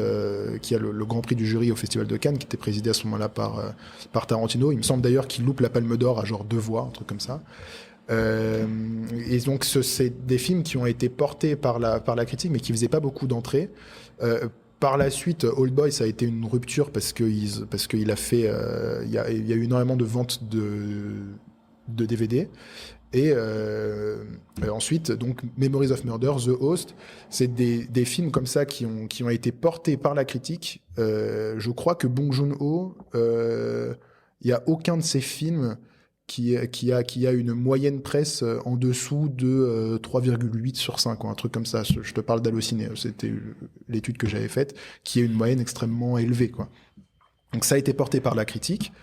B: qui a le grand prix du jury au Festival de Cannes, qui était présidé à ce moment-là par Tarantino. Il me semble d'ailleurs qu'il loupe la Palme d'Or à genre 2 voix, un truc comme ça. Et donc c'est des films qui ont été portés par la critique, mais qui faisaient pas beaucoup d'entrées. Par la suite, Old Boy, ça a été une rupture parce qu'il a fait, il y a eu énormément de ventes de DVD. Et ensuite, donc Memories of Murder, The Host, c'est des films comme ça qui ont été portés par la critique. Je crois que Bong Joon-ho, il y a aucun de ces films qui a une moyenne presse en dessous de 3,8 sur 5, quoi, un truc comme ça. Je te parle d'Allociné, c'était l'étude que j'avais faite, qui est une moyenne extrêmement élevée, quoi. Donc ça a été porté par la critique,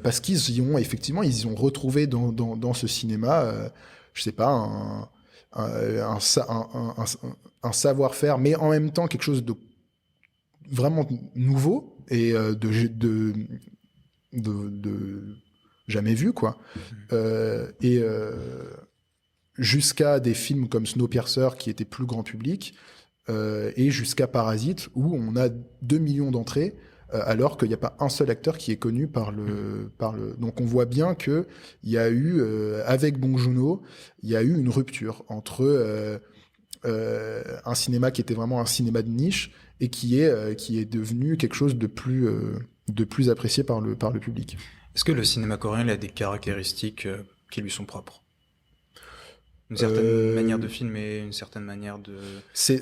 B: parce qu'ils ont retrouvé dans ce cinéma, je sais pas, un savoir-faire, mais en même temps quelque chose de vraiment nouveau et de jamais vu, quoi. Jusqu'à des films comme Snowpiercer qui étaient plus grand public, et jusqu'à Parasite où on a 2 millions d'entrées, alors qu'il n'y a pas un seul acteur qui est connu par le. Donc on voit bien que il y a eu, avec Bong Joon-ho, il y a eu une rupture entre un cinéma qui était vraiment un cinéma de niche et qui est devenu quelque chose de plus apprécié par le public.
A: Est-ce que le cinéma coréen il a des caractéristiques qui lui sont propres? Une certaine manière de filmer, une certaine manière de...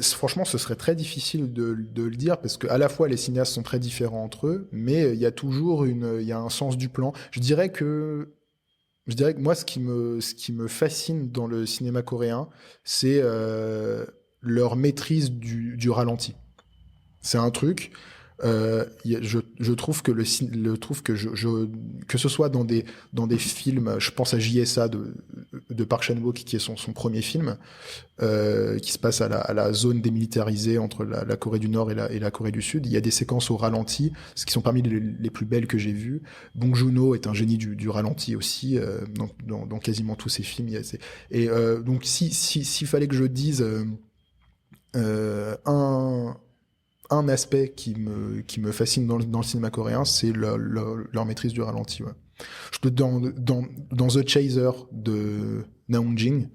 B: Franchement, ce serait très difficile de le dire parce que à la fois les cinéastes sont très différents entre eux, mais il y a toujours il y a un sens du plan. Je dirais que moi, ce qui me fascine dans le cinéma coréen, c'est leur maîtrise du ralenti. C'est un truc. Je trouve que que ce soit dans des films, je pense à JSA de Park Chan-wook qui est son premier film, qui se passe à la zone démilitarisée entre la Corée du Nord et la Corée du Sud. Il y a des séquences au ralenti, ce qui sont parmi les plus belles que j'ai vues. Bong Joon-ho est un génie du ralenti aussi, dans quasiment tous ses films. Donc s'il fallait que je dise un aspect qui me fascine dans le cinéma coréen, c'est leur maîtrise du ralenti. Ouais. Dans The Chaser de Naung Jin,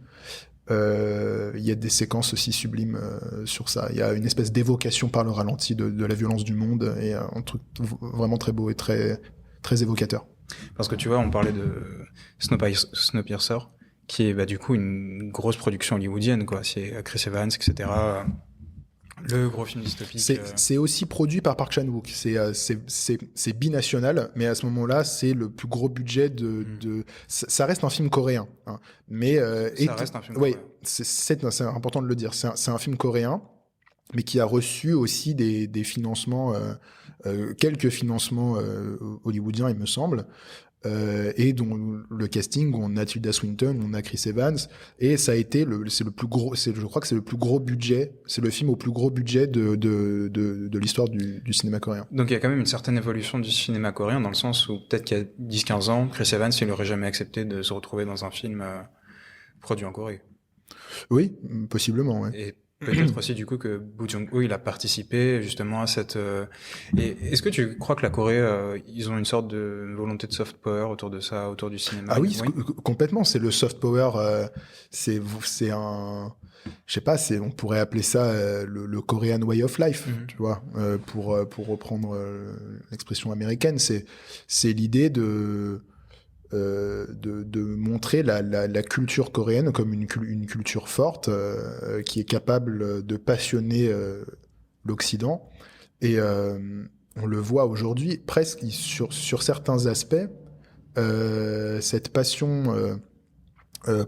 B: il y a des séquences aussi sublimes sur ça. Il y a une espèce d'évocation par le ralenti de la violence du monde et un truc vraiment très beau et très, très évocateur.
A: Parce que tu vois, on parlait de Snowpiercer, qui est du coup une grosse production hollywoodienne, quoi. C'est Chris Evans, etc. Le gros film dystopique.
B: C'est aussi produit par Park Chan-wook. C'est binational, mais à ce moment-là, c'est le plus gros budget ça reste un film coréen, hein. Mais
A: ça reste un film coréen.
B: Oui, c'est important de le dire. C'est un film coréen, mais qui a reçu aussi des financements, quelques financements hollywoodiens, il me semble. Et dont le casting, on a Tilda Swinton, on a Chris Evans, et ça a été je crois que c'est le plus gros budget, c'est le film au plus gros budget de l'histoire du cinéma coréen.
A: Donc il y a quand même une certaine évolution du cinéma coréen, dans le sens où peut-être qu'il y a 10-15 ans, Chris Evans, il n'aurait jamais accepté de se retrouver dans un film produit en Corée.
B: Oui, possiblement, ouais.
A: Et peut-être aussi du coup que Bong Joon-ho il a participé justement à cette. Et est-ce que tu crois que la Corée ils ont une sorte de volonté de soft power autour de ça, autour du cinéma?
B: Ah oui, complètement. C'est le soft power. C'est un. Je sais pas. On pourrait appeler ça le Korean way of life, tu vois, pour reprendre l'expression américaine. C'est l'idée de montrer la culture coréenne comme une culture forte qui est capable de passionner l'Occident. Et on le voit aujourd'hui, presque sur certains aspects, cette passion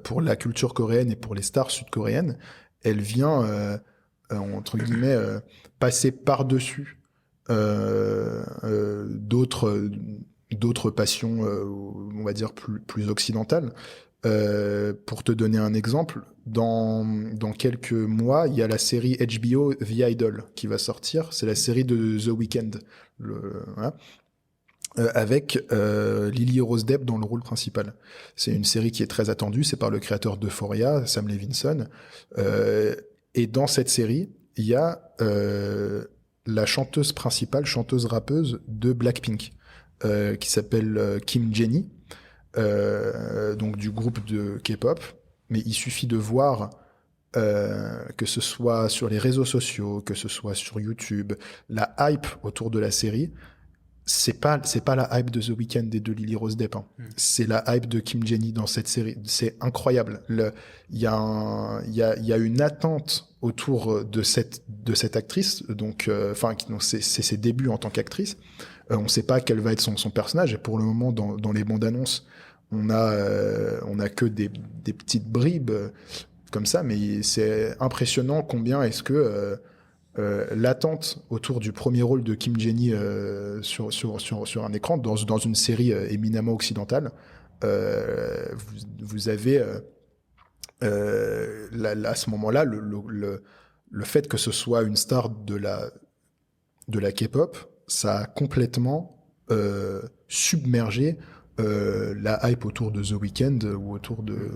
B: pour la culture coréenne et pour les stars sud-coréennes, elle vient, entre guillemets, passer par-dessus d'autres passions, on va dire, plus occidentales. Pour te donner un exemple, dans quelques mois, il y a la série HBO The Idol qui va sortir. C'est la série de The Weeknd, voilà, avec Lily Rose Depp dans le rôle principal. C'est une série qui est très attendue. C'est par le créateur d'Euphoria, Sam Levinson. Et dans cette série, il y a la chanteuse principale, chanteuse-rappeuse de Blackpink, qui s'appelle Kim Jennie, donc du groupe de K-pop. Mais il suffit de voir que ce soit sur les réseaux sociaux, que ce soit sur YouTube, la hype autour de la série, c'est pas la hype de The Weeknd et de Lily Rose Depp, hein. C'est la hype de Kim Jennie dans cette série. C'est incroyable. Il y a une attente autour de cette actrice, donc c'est ses débuts en tant qu'actrice. On ne sait pas quel va être son personnage, et pour le moment dans les bandes annonces on a que des petites bribes comme ça, mais c'est impressionnant combien est-ce que l'attente autour du premier rôle de Kim Jennie sur un écran dans une série éminemment occidentale, vous avez à ce moment-là le fait que ce soit une star de la K-pop, ça a complètement submergé la hype autour de The Weeknd ou autour de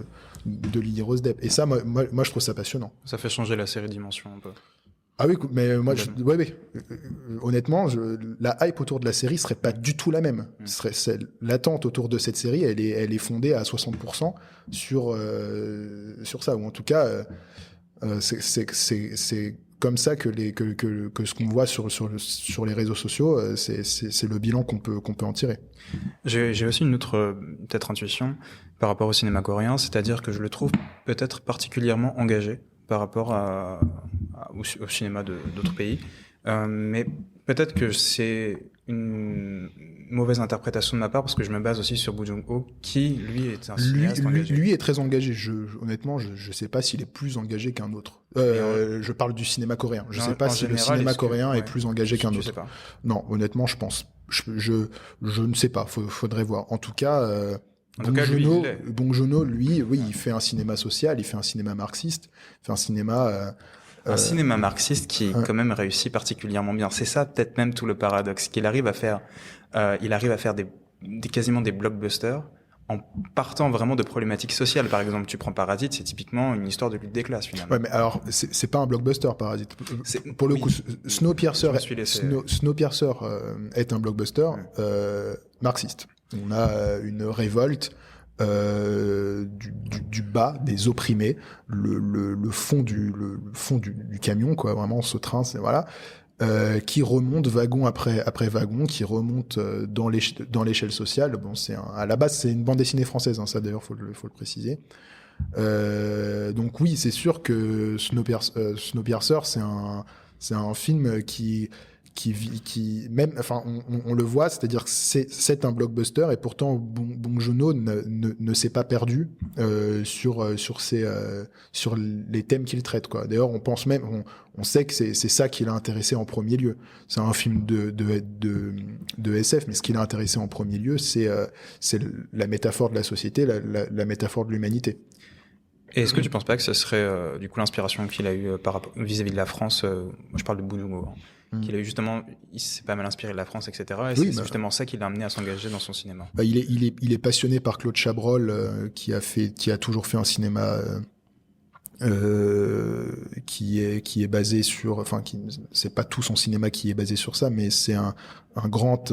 B: Lily Rose Depp. Et ça, moi, je trouve ça passionnant.
A: Ça fait changer la série Dimension un peu.
B: Ah oui, mais moi, honnêtement, la hype autour de la série serait pas du tout la même. L'attente autour de cette série, elle est fondée à 60% sur ça, ou en tout cas, c'est comme ça que ce qu'on voit sur les réseaux sociaux, c'est le bilan qu'on peut en tirer.
A: J'ai aussi une autre peut-être intuition par rapport au cinéma coréen, c'est-à-dire que je le trouve peut-être particulièrement engagé par rapport au cinéma d'autres pays. Mais peut-être que c'est une mauvaise interprétation de ma part parce que je me base aussi sur Bong Joon-ho qui, lui, est un cinéaste engagé.
B: Lui est très engagé. Honnêtement, je sais pas s'il est plus engagé qu'un autre. Je parle du cinéma coréen. Je sais pas si le cinéma coréen est plus engagé qu'un autre.
A: Sais pas.
B: Non, honnêtement, je pense. Je ne sais pas. Faudrait voir. En tout cas... Bong Joon-ho, lui, oui, il fait un cinéma social, il fait un cinéma marxiste, il fait un cinéma...
A: un cinéma marxiste qui quand même réussit particulièrement bien. C'est ça peut-être même tout le paradoxe, qu'il arrive à faire, quasiment des blockbusters en partant vraiment de problématiques sociales. Par exemple, tu prends Parasite, c'est typiquement une histoire de lutte des classes finalement.
B: Ouais, mais alors c'est pas un blockbuster Parasite. Pour le coup, Snowpiercer est un blockbuster marxiste. On a une révolte du bas, des opprimés, le fond du camion, quoi. Vraiment, ce train, c'est voilà, qui remonte wagon après wagon, qui remonte dans l'échelle sociale. Bon, à la base, c'est une bande dessinée française, hein, ça d'ailleurs, faut le préciser. Donc oui, c'est sûr que Snowpiercer, c'est un film qui même, enfin, on le voit, c'est-à-dire que c'est un blockbuster et pourtant Bong Joon-ho ne s'est pas perdu sur les thèmes qu'il traite, quoi. D'ailleurs, on pense même, on sait que c'est ça qui l'a intéressé en premier lieu. C'est un film de SF, mais ce qui l'a intéressé en premier lieu, c'est la métaphore de la société, la métaphore de l'humanité.
A: Et est-ce que tu penses pas que ce serait du coup l'inspiration qu'il a eue vis-à-vis de la France, moi je parle de Bong Joon-ho, qu'il a eu justement, il s'est pas mal inspiré de la France, etc. Et oui, c'est justement ça qui l'a amené à s'engager dans son cinéma.
B: Il est passionné par Claude Chabrol, qui a toujours fait un cinéma qui est basé sur, enfin, c'est pas tout son cinéma qui est basé sur ça, mais c'est un grand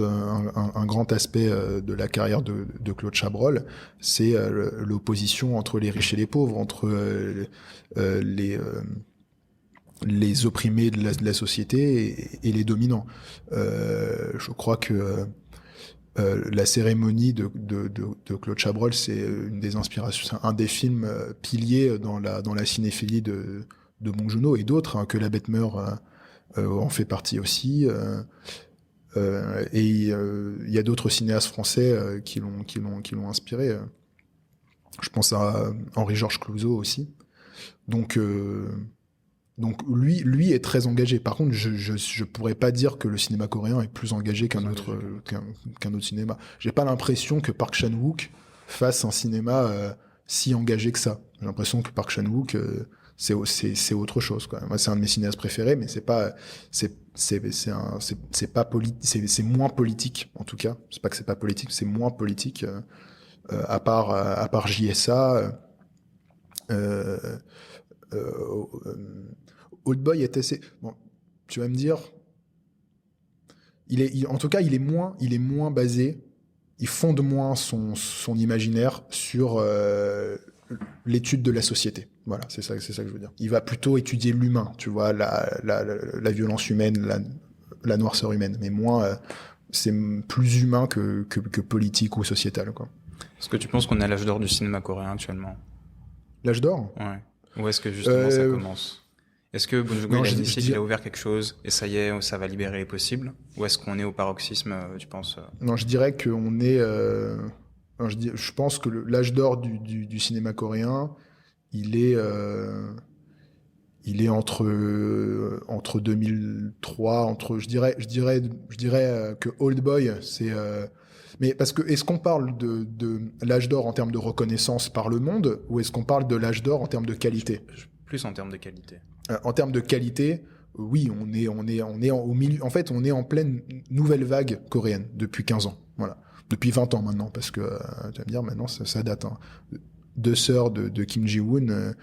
B: aspect de la carrière de Claude Chabrol, c'est l'opposition entre les riches et les pauvres, entre les opprimés de la société et les dominants. Je crois que la cérémonie de Claude Chabrol, c'est une des inspirations, c'est un des films piliers dans la cinéphilie de Bong Joon-ho et d'autres, hein, Que la bête meurt en fait partie aussi. Et il y a d'autres cinéastes français qui l'ont inspiré. Je pense à Henri-Georges Clouzot aussi. Donc lui est très engagé. Par contre, je pourrais pas dire que le cinéma coréen est plus engagé qu'un autre cinéma. J'ai pas l'impression que Park Chan-wook fasse un cinéma si engagé que ça. J'ai l'impression que Park Chan-wook c'est autre chose, quoi. Moi, c'est un de mes cinéastes préférés, mais c'est moins politique, en tout cas. C'est pas que c'est pas politique, c'est moins politique, à part JSA, Oldboy est assez, bon, tu vas me dire, en tout cas, il est moins basé, il fonde moins son imaginaire sur l'étude de la société. Voilà, c'est ça que je veux dire. Il va plutôt étudier l'humain, tu vois, la violence humaine, la noirceur humaine, mais moins, c'est plus humain que politique ou sociétal, quoi.
A: Est-ce que tu penses qu'on est à l'âge d'or du cinéma coréen actuellement?
B: L'âge d'or?
A: Ouais. Ou est-ce que justement ça commence? Est-ce que Bong Joon-ho a initié qu'il a ouvert quelque chose et ça y est, ça va libérer les possibles? Ou est-ce qu'on est au paroxysme, tu penses?
B: Non, je dirais qu'on est... je pense que l'âge d'or du cinéma coréen, il est entre 2003, je dirais que Oldboy, c'est... mais parce que est-ce qu'on parle de l'âge d'or en termes de reconnaissance par le monde ou est-ce qu'on parle de l'âge d'or en termes de qualité?
A: Plus en termes de qualité.
B: En termes de qualité, oui, on est au milieu. En fait, on est en pleine nouvelle vague coréenne depuis 15 ans. Voilà. Depuis 20 ans maintenant, parce que tu vas me dire maintenant ça date. Hein. Deux sœurs de Kim Ji-woon,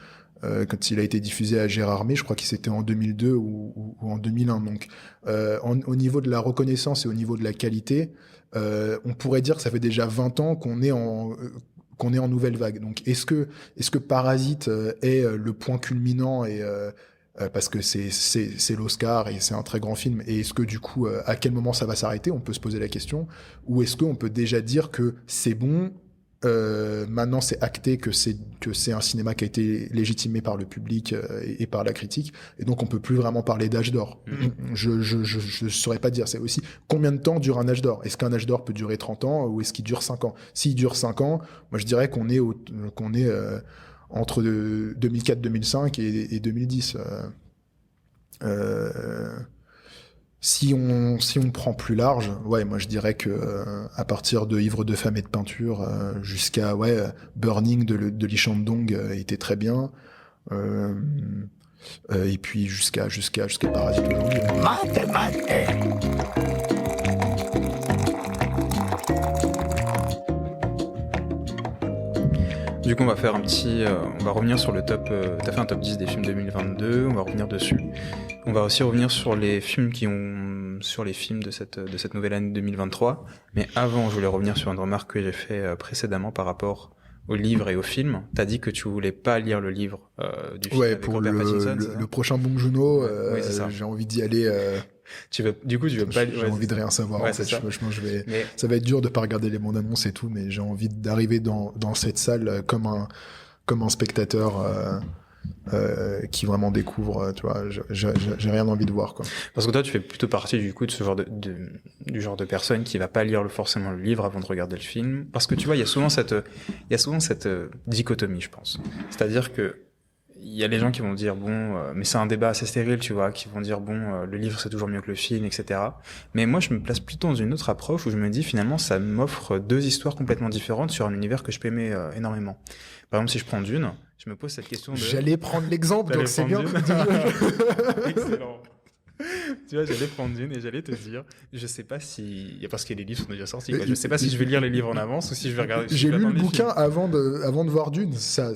B: quand il a été diffusé à Gérardmer, je crois que c'était en 2002 ou en 2001. Donc, au niveau de la reconnaissance et au niveau de la qualité, on pourrait dire que ça fait déjà 20 ans qu'on est en nouvelle vague. Donc, est-ce que Parasite est le point culminant et parce que c'est l'Oscar et c'est un très grand film. Et est-ce que du coup, à quel moment ça va s'arrêter? On peut se poser la question. Ou est-ce qu'on peut déjà dire que c'est bon? Maintenant, c'est acté que c'est un cinéma qui a été légitimé par le public et par la critique, et donc on peut plus vraiment parler d'âge d'or. Je saurais pas dire. C'est aussi combien de temps dure un âge d'or. Est-ce qu'un âge d'or peut durer 30 ans ou est-ce qu'il dure 5 ans? S'il dure 5 ans, moi je dirais qu'on est entre 2004-2005 et 2010. Si on prend plus large, ouais, moi je dirais que à partir de Ivre de femme et de peinture jusqu'à Burning de Lee Shandong était très bien, et puis jusqu'à Parasite aujourd'hui.
A: Du coup, on va faire on va revenir sur le top. T'as fait un top 10 des films 2022. On va revenir dessus. On va aussi revenir sur les films de cette nouvelle année 2023. Mais avant, je voulais revenir sur une remarque que j'ai fait précédemment par rapport au livre et au film. T'as dit que tu voulais pas lire le livre du film avec
B: pour
A: Robert Pattinson.
B: Le prochain Bong Joon-ho,
A: oui, c'est ça.
B: j'ai envie d'y aller.
A: Tu veux pas.
B: J'ai envie de rien savoir.
A: Ouais,
B: en fait.
A: ça.
B: Ça va être dur de pas regarder les bandes annonces et tout, mais j'ai envie d'arriver dans cette salle comme un spectateur qui vraiment découvre. Tu vois, j'ai rien envie de voir, quoi.
A: Parce que toi, tu fais plutôt partie du coup de ce genre du genre de personne qui va pas lire forcément le livre avant de regarder le film. Parce que tu vois, il y a souvent cette dichotomie, je pense. C'est-à-dire que il y a les gens qui vont dire mais c'est un débat assez stérile, tu vois, qui vont dire le livre c'est toujours mieux que le film, etc. Mais moi je me place plutôt dans une autre approche où je me dis finalement ça m'offre deux histoires complètement différentes sur un univers que je peux aimer énormément. Par exemple, si je prends Dune, je me pose cette question.
B: J'allais prendre l'exemple, donc c'est bien.
A: Excellent. Tu vois, j'allais prendre Dune et j'allais te dire, je sais pas parce que les livres sont déjà sortis, quoi. Je sais pas si je vais lire les livres en avance ou si je vais regarder.
B: J'ai lu le bouquin avant de voir Dune. Ça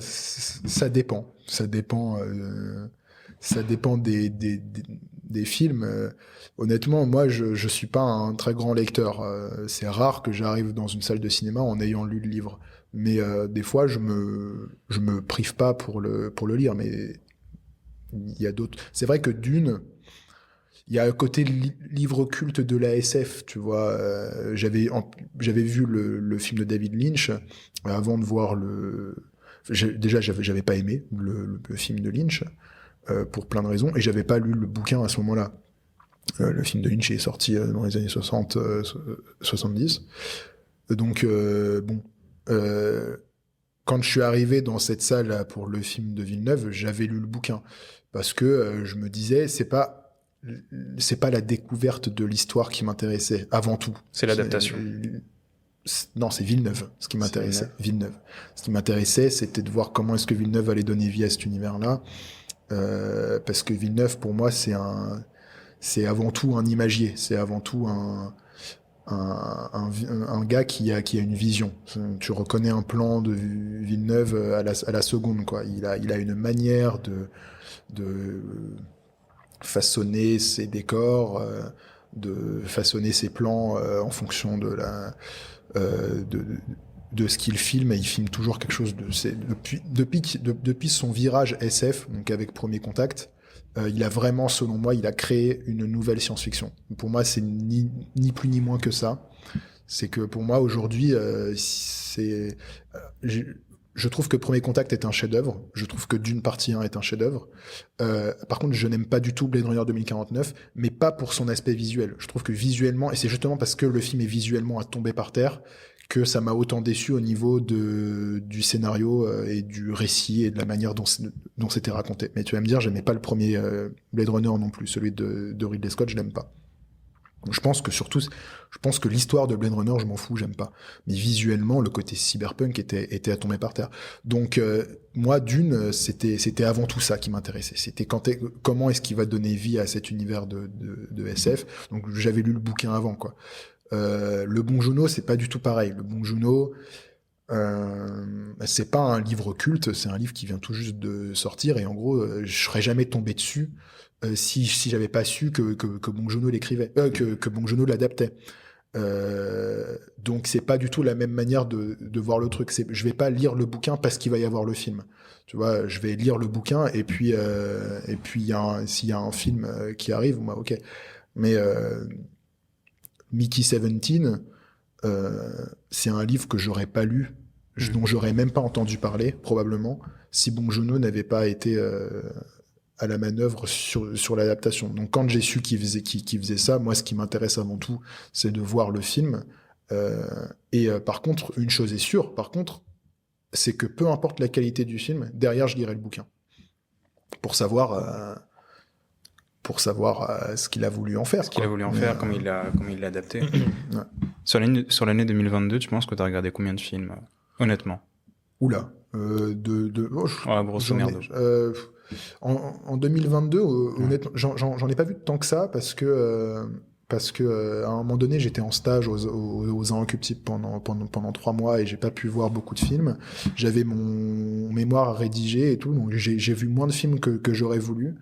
B: dépend. Ça dépend des films. Honnêtement, moi, je suis pas un très grand lecteur. C'est rare que j'arrive dans une salle de cinéma en ayant lu le livre. Mais des fois, je me prive pas pour le lire. Mais il y a d'autres. C'est vrai que Dune. Il y a un côté livre culte de la SF, tu vois. J'avais vu le film de David Lynch avant de voir déjà j'avais pas aimé le film de Lynch pour plein de raisons et j'avais pas lu le bouquin à ce moment-là. Le film de Lynch est sorti dans les années 60 70. Donc quand je suis arrivé dans cette salle pour le film de Villeneuve, j'avais lu le bouquin parce que je me disais c'est pas la découverte de l'histoire qui m'intéressait avant tout.
A: C'est l'adaptation.
B: Non, c'est Villeneuve, ce qui m'intéressait. Villeneuve. Ce qui m'intéressait, c'était de voir comment est-ce que Villeneuve allait donner vie à cet univers-là. Parce que Villeneuve, pour moi, c'est avant tout un imagier. C'est avant tout un gars qui a une vision. Tu reconnais un plan de Villeneuve à la seconde, quoi. Il a une manière de façonner ses décors, de façonner ses plans en fonction de ce qu'il filme, et il filme toujours quelque chose depuis son virage SF, donc avec Premier Contact, il a vraiment, selon moi, il a créé une nouvelle science-fiction. Pour moi, c'est ni plus ni moins que ça. C'est que pour moi, aujourd'hui, je trouve que Premier Contact est un chef-d'œuvre. Je trouve que Dune Partie 1 est un chef-d'œuvre. Par contre, je n'aime pas du tout Blade Runner 2049, mais pas pour son aspect visuel. Je trouve que visuellement, et c'est justement parce que le film est visuellement à tomber par terre, que ça m'a autant déçu au niveau du scénario et du récit et de la manière dont c'était raconté. Mais tu vas me dire, j'aimais pas le premier Blade Runner non plus. Celui de Ridley Scott, je l'aime pas. Je pense que l'histoire de Blade Runner, je m'en fous, j'aime pas. Mais visuellement, le côté cyberpunk était à tomber par terre. Donc, moi, Dune, c'était avant tout ça qui m'intéressait. C'était comment est-ce qu'il va donner vie à cet univers de SF. Donc, j'avais lu le bouquin avant, quoi. Le Bon Juno, c'est pas du tout pareil. Le Bon Juno, c'est pas un livre culte, c'est un livre qui vient tout juste de sortir, et en gros, je serais jamais tombé dessus si j'avais pas su que Bong Joon-ho l'écrivait, que Bong Joon-ho l'adaptait. Donc c'est pas du tout la même manière de voir le truc. Je vais pas lire le bouquin parce qu'il va y avoir le film. Tu vois, je vais lire le bouquin et puis s'il y a un film qui arrive, moi ok. Mais Mickey 17, c'est un livre que j'aurais pas lu, dont j'aurais même pas entendu parler probablement si Bong Joon-ho n'avait pas été à la manœuvre sur l'adaptation. Donc quand j'ai su qu'il faisait ça, moi ce qui m'intéresse avant tout, c'est de voir le film. Par contre, une chose est sûre, c'est que peu importe la qualité du film, derrière je lirai le bouquin pour savoir ce qu'il a voulu en faire.
A: Ce qu'il a voulu en faire, comme il l'a adapté.
B: Ouais.
A: Sur l'année 2022, tu penses que tu as regardé combien de films, honnêtement?
B: Oula,
A: grosso merdo.
B: En 2022, honnêtement, j'en ai pas vu tant que ça parce que à un moment donné, j'étais en stage aux Inrecuptibles pendant 3 mois et j'ai pas pu voir beaucoup de films. J'avais mon mémoire à rédiger et tout, donc j'ai vu moins de films que j'aurais voulu.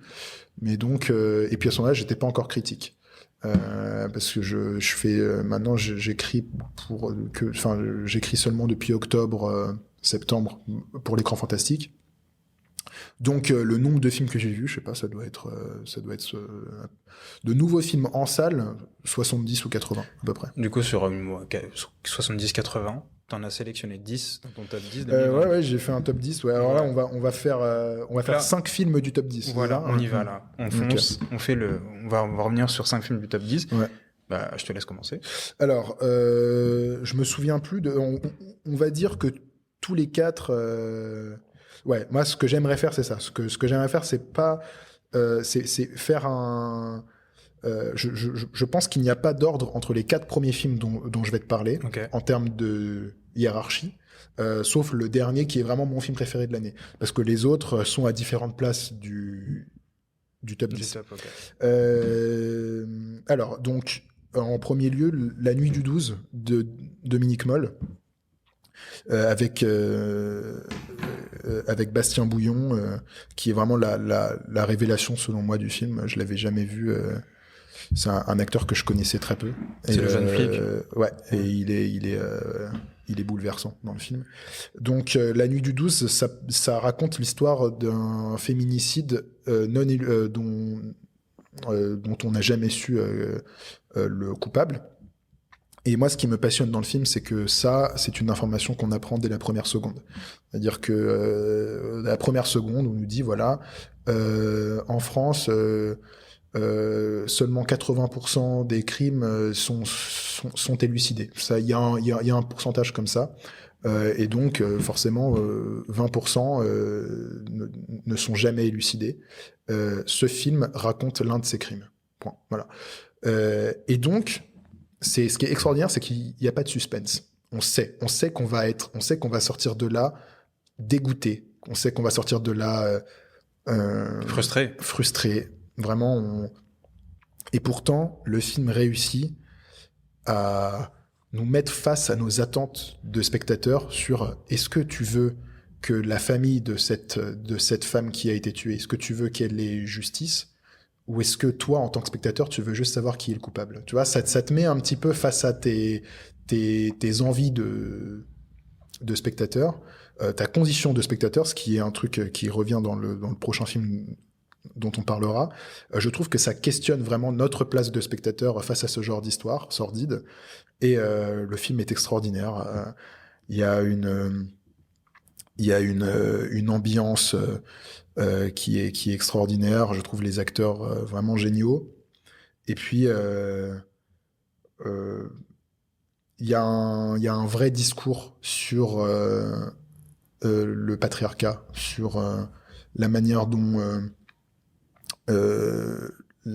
B: Mais donc, et puis à ce moment-là, j'étais pas encore critique. Parce que je fais maintenant j'écris j'écris seulement depuis septembre pour l'Écran Fantastique. Donc le nombre de films que j'ai vus, je sais pas, ça doit être de nouveaux films en salle, 70 ou 80 à peu près.
A: Du coup sur 70-80, t'en as sélectionné 10 dans ton top 10
B: ouais, j'ai fait un top 10. Ouais, alors là on va faire 5 films du top 10.
A: Voilà, on y va là. On fonce, on va revenir sur 5 films du top 10.
B: Ouais.
A: Bah, je te laisse commencer.
B: Alors, je me souviens plus on va dire que tous les 4 ouais, moi ce que j'aimerais faire c'est ça. Ce que j'aimerais faire c'est pas c'est faire un je pense qu'il n'y a pas d'ordre entre les 4 premiers films dont je vais te parler, en termes de hiérarchie, sauf le dernier qui est vraiment mon film préféré de l'année, parce que les autres sont à différentes places du top 10. Alors, donc, en premier lieu, La Nuit du 12 de Dominique Moll, avec Bastien Bouillon, qui est vraiment la révélation selon moi du film. Je l'avais jamais vu. C'est un acteur que je connaissais très peu.
A: C'est le jeune flic.
B: Ouais, et il est bouleversant dans le film. Donc, La Nuit du 12, ça raconte l'histoire d'un féminicide dont on n'a jamais su le coupable. Et moi, ce qui me passionne dans le film, c'est que c'est une information qu'on apprend dès la première seconde. C'est-à-dire que la première seconde, on nous dit, voilà, en France, seulement 80% des crimes sont élucidés. Ça, il y a un pourcentage comme ça. Et donc, forcément, 20% ne sont jamais élucidés. Ce film raconte l'un de ces crimes. Point. Voilà. Et donc, ce qui est extraordinaire, c'est qu'il n'y a pas de suspense. On sait qu'on va sortir de là dégoûté. On sait qu'on va sortir de là frustré. Vraiment. Et pourtant, le film réussit à nous mettre face à nos attentes de spectateurs sur est-ce que tu veux que la famille de cette femme qui a été tuée, est-ce que tu veux qu'elle ait justice, ou est-ce que toi, en tant que spectateur, tu veux juste savoir qui est le coupable? Tu vois, ça te met un petit peu face à tes envies de spectateur, ta condition de spectateur, ce qui est un truc qui revient dans le prochain film dont on parlera. Je trouve que ça questionne vraiment notre place de spectateur face à ce genre d'histoire sordide. Et le film est extraordinaire. Il y a une ambiance qui est extraordinaire. Je trouve les acteurs vraiment géniaux. Et puis il y a un vrai discours sur le patriarcat, sur la manière dont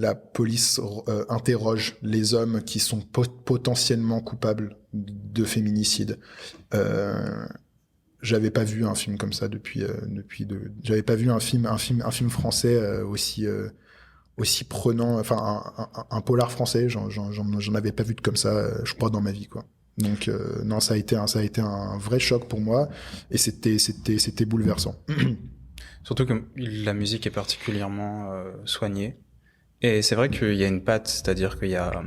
B: la police interroge les hommes qui sont potentiellement coupables de féminicide. J'avais pas vu un film comme ça j'avais pas vu un film français aussi prenant, enfin un polar français, j'en avais pas vu de comme ça, je crois, dans ma vie, quoi. Donc non, ça a été un vrai choc pour moi, et c'était bouleversant.
A: Surtout que la musique est particulièrement soignée. Et c'est vrai qu'il y a une patte, c'est-à-dire qu'il y a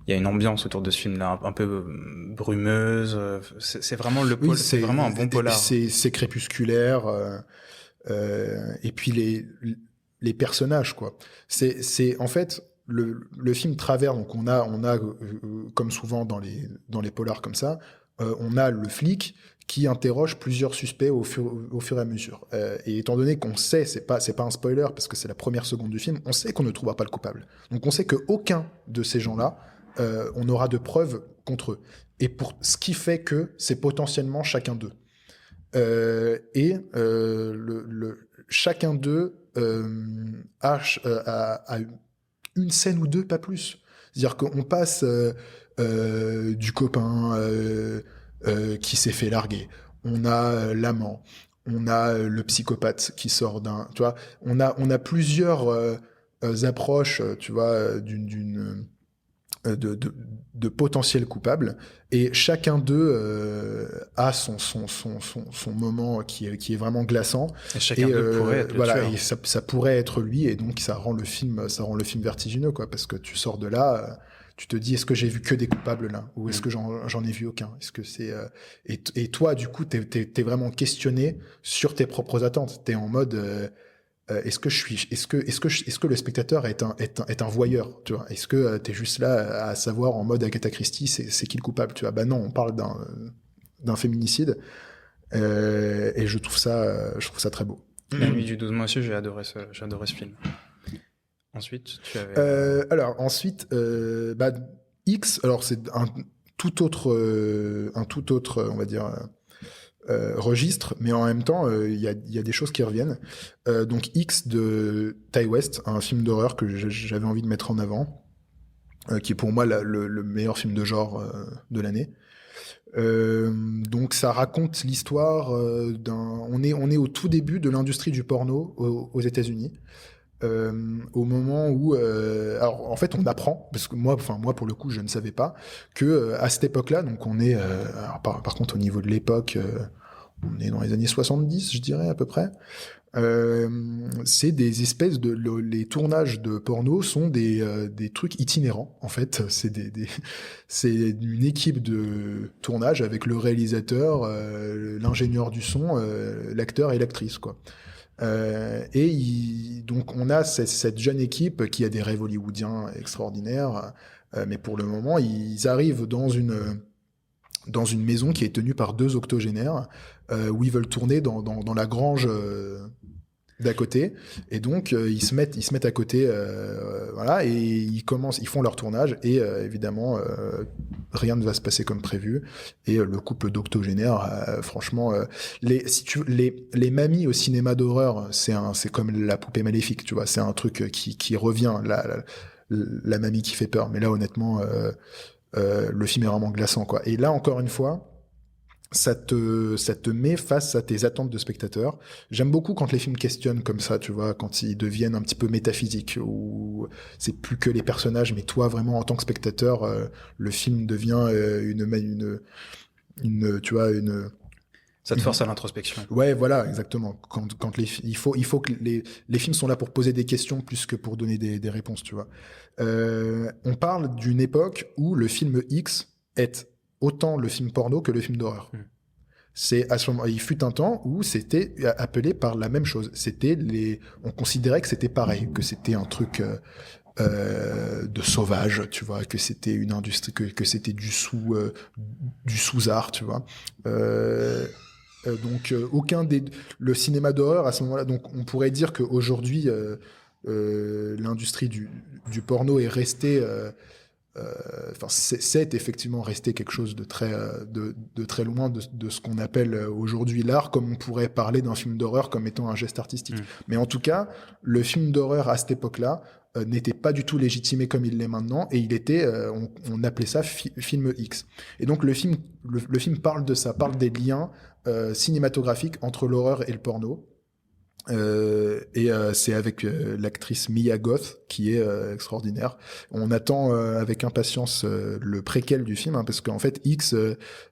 A: une ambiance autour de ce film-là, un peu brumeuse. C'est vraiment c'est vraiment un bon polar.
B: C'est crépusculaire, et puis les personnages, quoi. C'est en fait le film traverse. Donc on a comme souvent dans les polars comme ça, on a le flic qui interroge plusieurs suspects au fur et à mesure. Et étant donné qu'on sait, c'est pas un spoiler parce que c'est la première seconde du film, on sait qu'on ne trouvera pas le coupable. Donc on sait qu'aucun de ces gens-là, on aura de preuves contre eux. Et pour ce qui fait que c'est potentiellement chacun d'eux. Chacun d'eux a une scène ou deux, pas plus. C'est-à-dire qu'on passe du copain qui s'est fait larguer, on a l'amant, on a le psychopathe qui sort d'un, tu vois, on a plusieurs approches, tu vois, de potentiels coupables, et chacun d'eux a son moment qui est vraiment glaçant,
A: et chacun d'eux pourrait être le tueur.
B: Et ça pourrait être lui, et donc ça rend le film vertigineux, quoi, parce que tu sors de là, tu te dis, est-ce que j'ai vu que des coupables là, ou est-ce que j'en ai vu aucun? Est-ce que c'est et toi, du coup, t'es vraiment questionné sur tes propres attentes. T'es en mode est-ce que le spectateur est un voyeur, tu vois? Est-ce que t'es juste là à savoir en mode Agatha Christie, c'est qui le coupable, tu vois? Bah non, on parle d'un féminicide, et je trouve ça très beau.
A: La nuit du 12 mois aussi, j'ai adoré ce film. Ensuite, tu avais...
B: alors ensuite, X, alors c'est un tout autre, on va dire, registre, mais en même temps, il y a des choses qui reviennent. Donc X de Ty West, un film d'horreur que j'avais envie de mettre en avant, qui est pour moi le meilleur film de genre de l'année. Donc ça raconte l'histoire on est au tout début de l'industrie du porno aux États-Unis. Au moment où alors en fait on apprend, parce que moi pour le coup je ne savais pas que à cette époque-là, donc on est alors par contre au niveau de l'époque, on est dans les années 70, je dirais, à peu près. C'est des espèces les tournages de porno sont des trucs itinérants, en fait. C'est une équipe de tournage avec le réalisateur, l'ingénieur du son, l'acteur et l'actrice, quoi. Donc on a cette jeune équipe qui a des rêves hollywoodiens extraordinaires, mais pour le moment ils arrivent dans une maison qui est tenue par deux octogénaires, où ils veulent tourner dans la grange d'à côté, et donc ils se mettent à côté, voilà, et ils font leur tournage, et évidemment rien ne va se passer comme prévu, et le couple d'octogénaires, franchement, les mamies au cinéma d'horreur, c'est comme la poupée maléfique, tu vois, c'est un truc qui revient, la mamie qui fait peur, mais là honnêtement le film est vraiment glaçant, quoi. Et là encore une fois, ça te met face à tes attentes de spectateur. J'aime beaucoup quand les films questionnent comme ça, tu vois, quand ils deviennent un petit peu métaphysiques, où c'est plus que les personnages, mais toi vraiment en tant que spectateur, le film devient tu vois,
A: ça te force à l'introspection.
B: Ouais, voilà, exactement. Quand il faut que les films sont là pour poser des questions plus que pour donner des réponses, tu vois. On parle d'une époque où le film X est autant le film porno que le film d'horreur. C'est à ce moment, il fut un temps où c'était appelé par la même chose. On considérait que c'était pareil, que c'était un truc de sauvage, tu vois, que c'était une industrie, que c'était du sous-art, tu vois. Donc le cinéma d'horreur à ce moment-là, donc on pourrait dire qu'aujourd'hui l'industrie du porno est restée enfin, c'est effectivement resté quelque chose de très, de très loin de ce qu'on appelle aujourd'hui l'art, comme on pourrait parler d'un film d'horreur comme étant un geste artistique. Mais en tout cas, le film d'horreur à cette époque-là n'était pas du tout légitimé comme il l'est maintenant, et il était, on appelait ça film X. Et donc le film parle de ça, parle des liens cinématographiques entre l'horreur et le porno. C'est avec l'actrice Mia Goth qui est extraordinaire. On attend avec impatience le préquel du film, hein, parce qu'en fait X,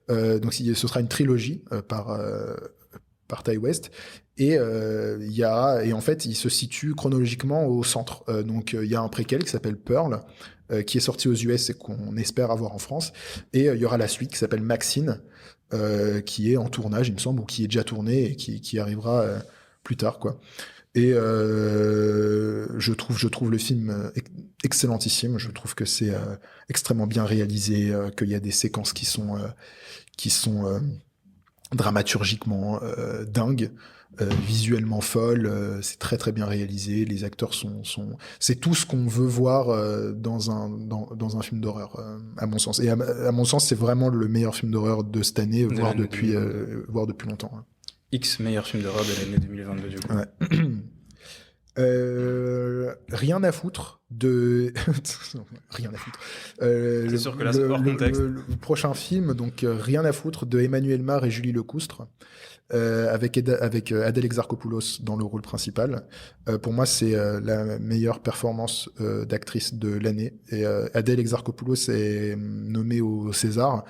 B: donc ce sera une trilogie par Ty West, et en fait il se situe chronologiquement au centre. Donc il y a un préquel qui s'appelle Pearl, qui est sorti aux US et qu'on espère avoir en France, et il y aura la suite qui s'appelle Maxine, qui est en tournage il me semble, ou qui est déjà tournée et qui arrivera plus tard, quoi. Et je trouve le film excellentissime. Je trouve que c'est extrêmement bien réalisé, qu'il y a des séquences qui sont dramaturgiquement dingues, visuellement folles. C'est très très bien réalisé. Les acteurs c'est tout ce qu'on veut voir dans un film d'horreur, à mon sens. Et à mon sens, c'est vraiment le meilleur film d'horreur de cette année, voire depuis longtemps. Hein.
A: X, meilleur film d'horreur de l'année 2022 du coup.
B: Ouais. Rien à foutre de... rien à foutre.
A: C'est sûr que là, c'est hors contexte.
B: Le prochain film, donc Rien à foutre, de Emmanuel Mar et Julie Lecoustre, avec Adèle Exarchopoulos dans le rôle principal. Pour moi, c'est la meilleure performance d'actrice de l'année. Et Adèle Exarchopoulos est nommée au César.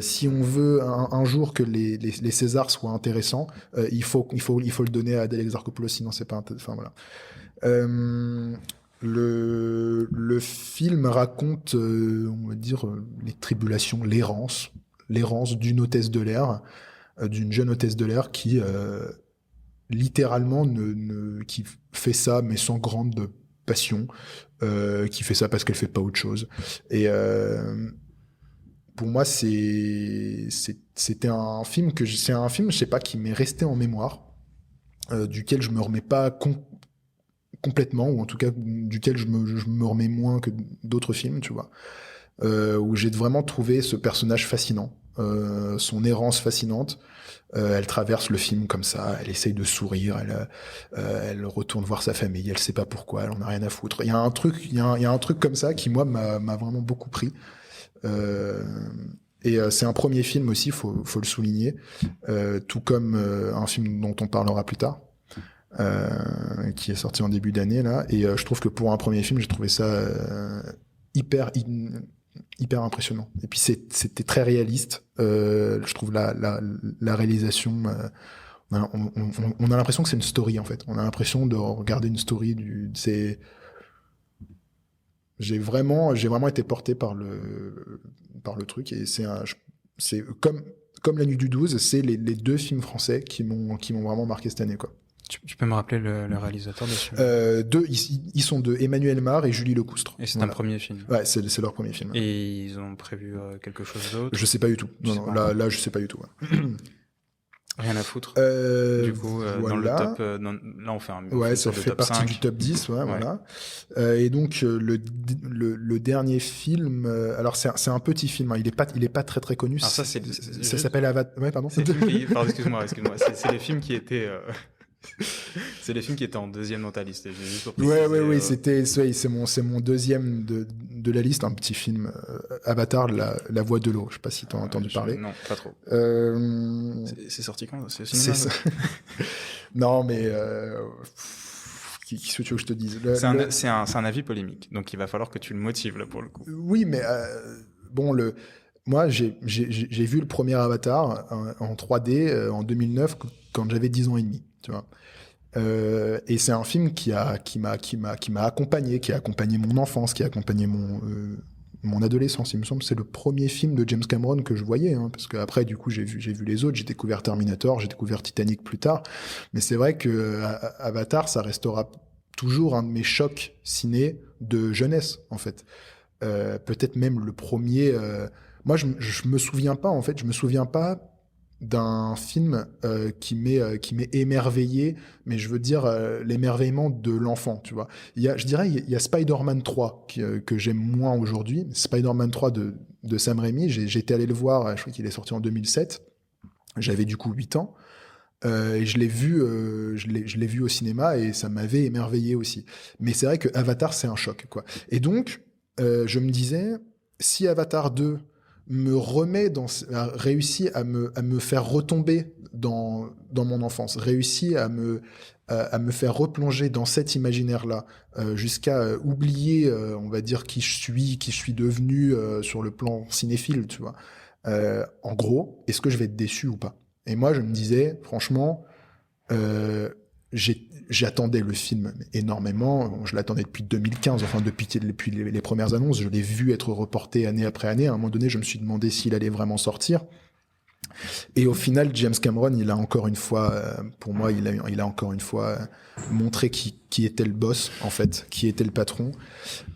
B: Si on veut un jour que les Césars soient intéressants, il faut le donner à Adèle Exarchopoulos, sinon c'est pas... Enfin voilà. Le film raconte, on va dire, les tribulations, l'errance d'une hôtesse de l'air, d'une jeune hôtesse de l'air qui littéralement qui fait ça mais sans grande passion, qui fait ça parce qu'elle fait pas autre chose. Et pour moi, c'était un film je sais pas, qui m'est resté en mémoire, duquel je me remets pas complètement, ou en tout cas duquel je me remets moins que d'autres films, tu vois, où j'ai vraiment trouvé ce personnage fascinant, son errance fascinante. Elle traverse le film comme ça, elle essaye de sourire, elle retourne voir sa famille, elle sait pas pourquoi, elle en a rien à foutre. Il y a un truc comme ça qui, moi, m'a vraiment beaucoup pris. C'est un premier film aussi, faut le souligner, tout comme un film dont on parlera plus tard, qui est sorti en début d'année là, et je trouve que pour un premier film, j'ai trouvé ça hyper impressionnant. Et puis c'était très réaliste. Je trouve la réalisation, on a l'impression que c'est une story en fait. On a l'impression de regarder une story j'ai vraiment été porté par le truc, et c'est comme La Nuit du 12, c'est les deux films français qui m'ont vraiment marqué cette année, quoi.
A: Tu peux me rappeler le réalisateur de ce film?
B: Ils sont deux, Emmanuel Mar et Julie Lecoustre.
A: Et c'est un premier film.
B: Ouais, c'est leur premier film.
A: Et ils ont prévu quelque chose d'autre?
B: Je sais pas du tout. Non, là, je sais pas du tout. Ouais.
A: Rien à foutre. Du coup,
B: voilà.
A: dans le top, là on fait un
B: ouais, ça fait
A: top
B: partie
A: 5.
B: du top 10, ouais. Voilà. Et donc le dernier film, alors c'est un petit film, hein, il est pas très très connu.
A: Alors ça
B: s'appelle Avatar. Ouais, pardon.
A: Pardon, excuse-moi. C'est les films qui étaient c'est les films qui étaient en deuxième dans ta liste.
B: Oui, c'est mon deuxième de la liste, un petit film, Avatar, la voix de l'eau. Je sais pas si tu as entendu parler.
A: Non, pas trop. C'est sorti quand? C'est
B: ça. Non, mais qu'est-ce que tu veux que je te dise?
A: C'est un avis polémique, donc il va falloir que tu le motives là pour le coup.
B: Oui, mais bon, moi j'ai vu le premier Avatar en 3D en 2009 quand j'avais 10 ans et demi, tu vois. Et c'est un film qui m'a accompagné, qui a accompagné mon enfance, qui a accompagné mon adolescence. Il me semble que c'est le premier film de James Cameron que je voyais, hein, parce qu'après, du coup, j'ai vu les autres. J'ai découvert Terminator, j'ai découvert Titanic plus tard. Mais c'est vrai que Avatar, ça restera toujours un de mes chocs ciné de jeunesse, en fait. Peut-être même le premier. Moi, je me souviens pas, en fait. Je me souviens pas d'un film qui m'est émerveillé, mais je veux dire l'émerveillement de l'enfant, tu vois. Je dirais, il y a Spider-Man 3 que j'aime moins aujourd'hui. Spider-Man 3 de Sam Raimi, j'étais allé le voir, je crois qu'il est sorti en 2007. J'avais du coup 8 ans. Et je l'ai vu au cinéma et ça m'avait émerveillé aussi. Mais c'est vrai que Avatar, c'est un choc, quoi. Et donc, je me disais, si Avatar 2 a réussi à me faire retomber dans mon enfance, réussi à me faire replonger dans cet imaginaire-là, jusqu'à oublier, on va dire, qui je suis devenu sur le plan cinéphile, tu vois. En gros, est-ce que je vais être déçu ou pas? Et moi, je me disais, franchement, j'attendais le film énormément. Je l'attendais depuis 2015, enfin depuis les premières annonces. Je l'ai vu être reporté année après année. À un moment donné, je me suis demandé s'il allait vraiment sortir. Et au final, James Cameron, il a encore une fois, pour moi, il a encore une fois montré qui était le boss, en fait, qui était le patron,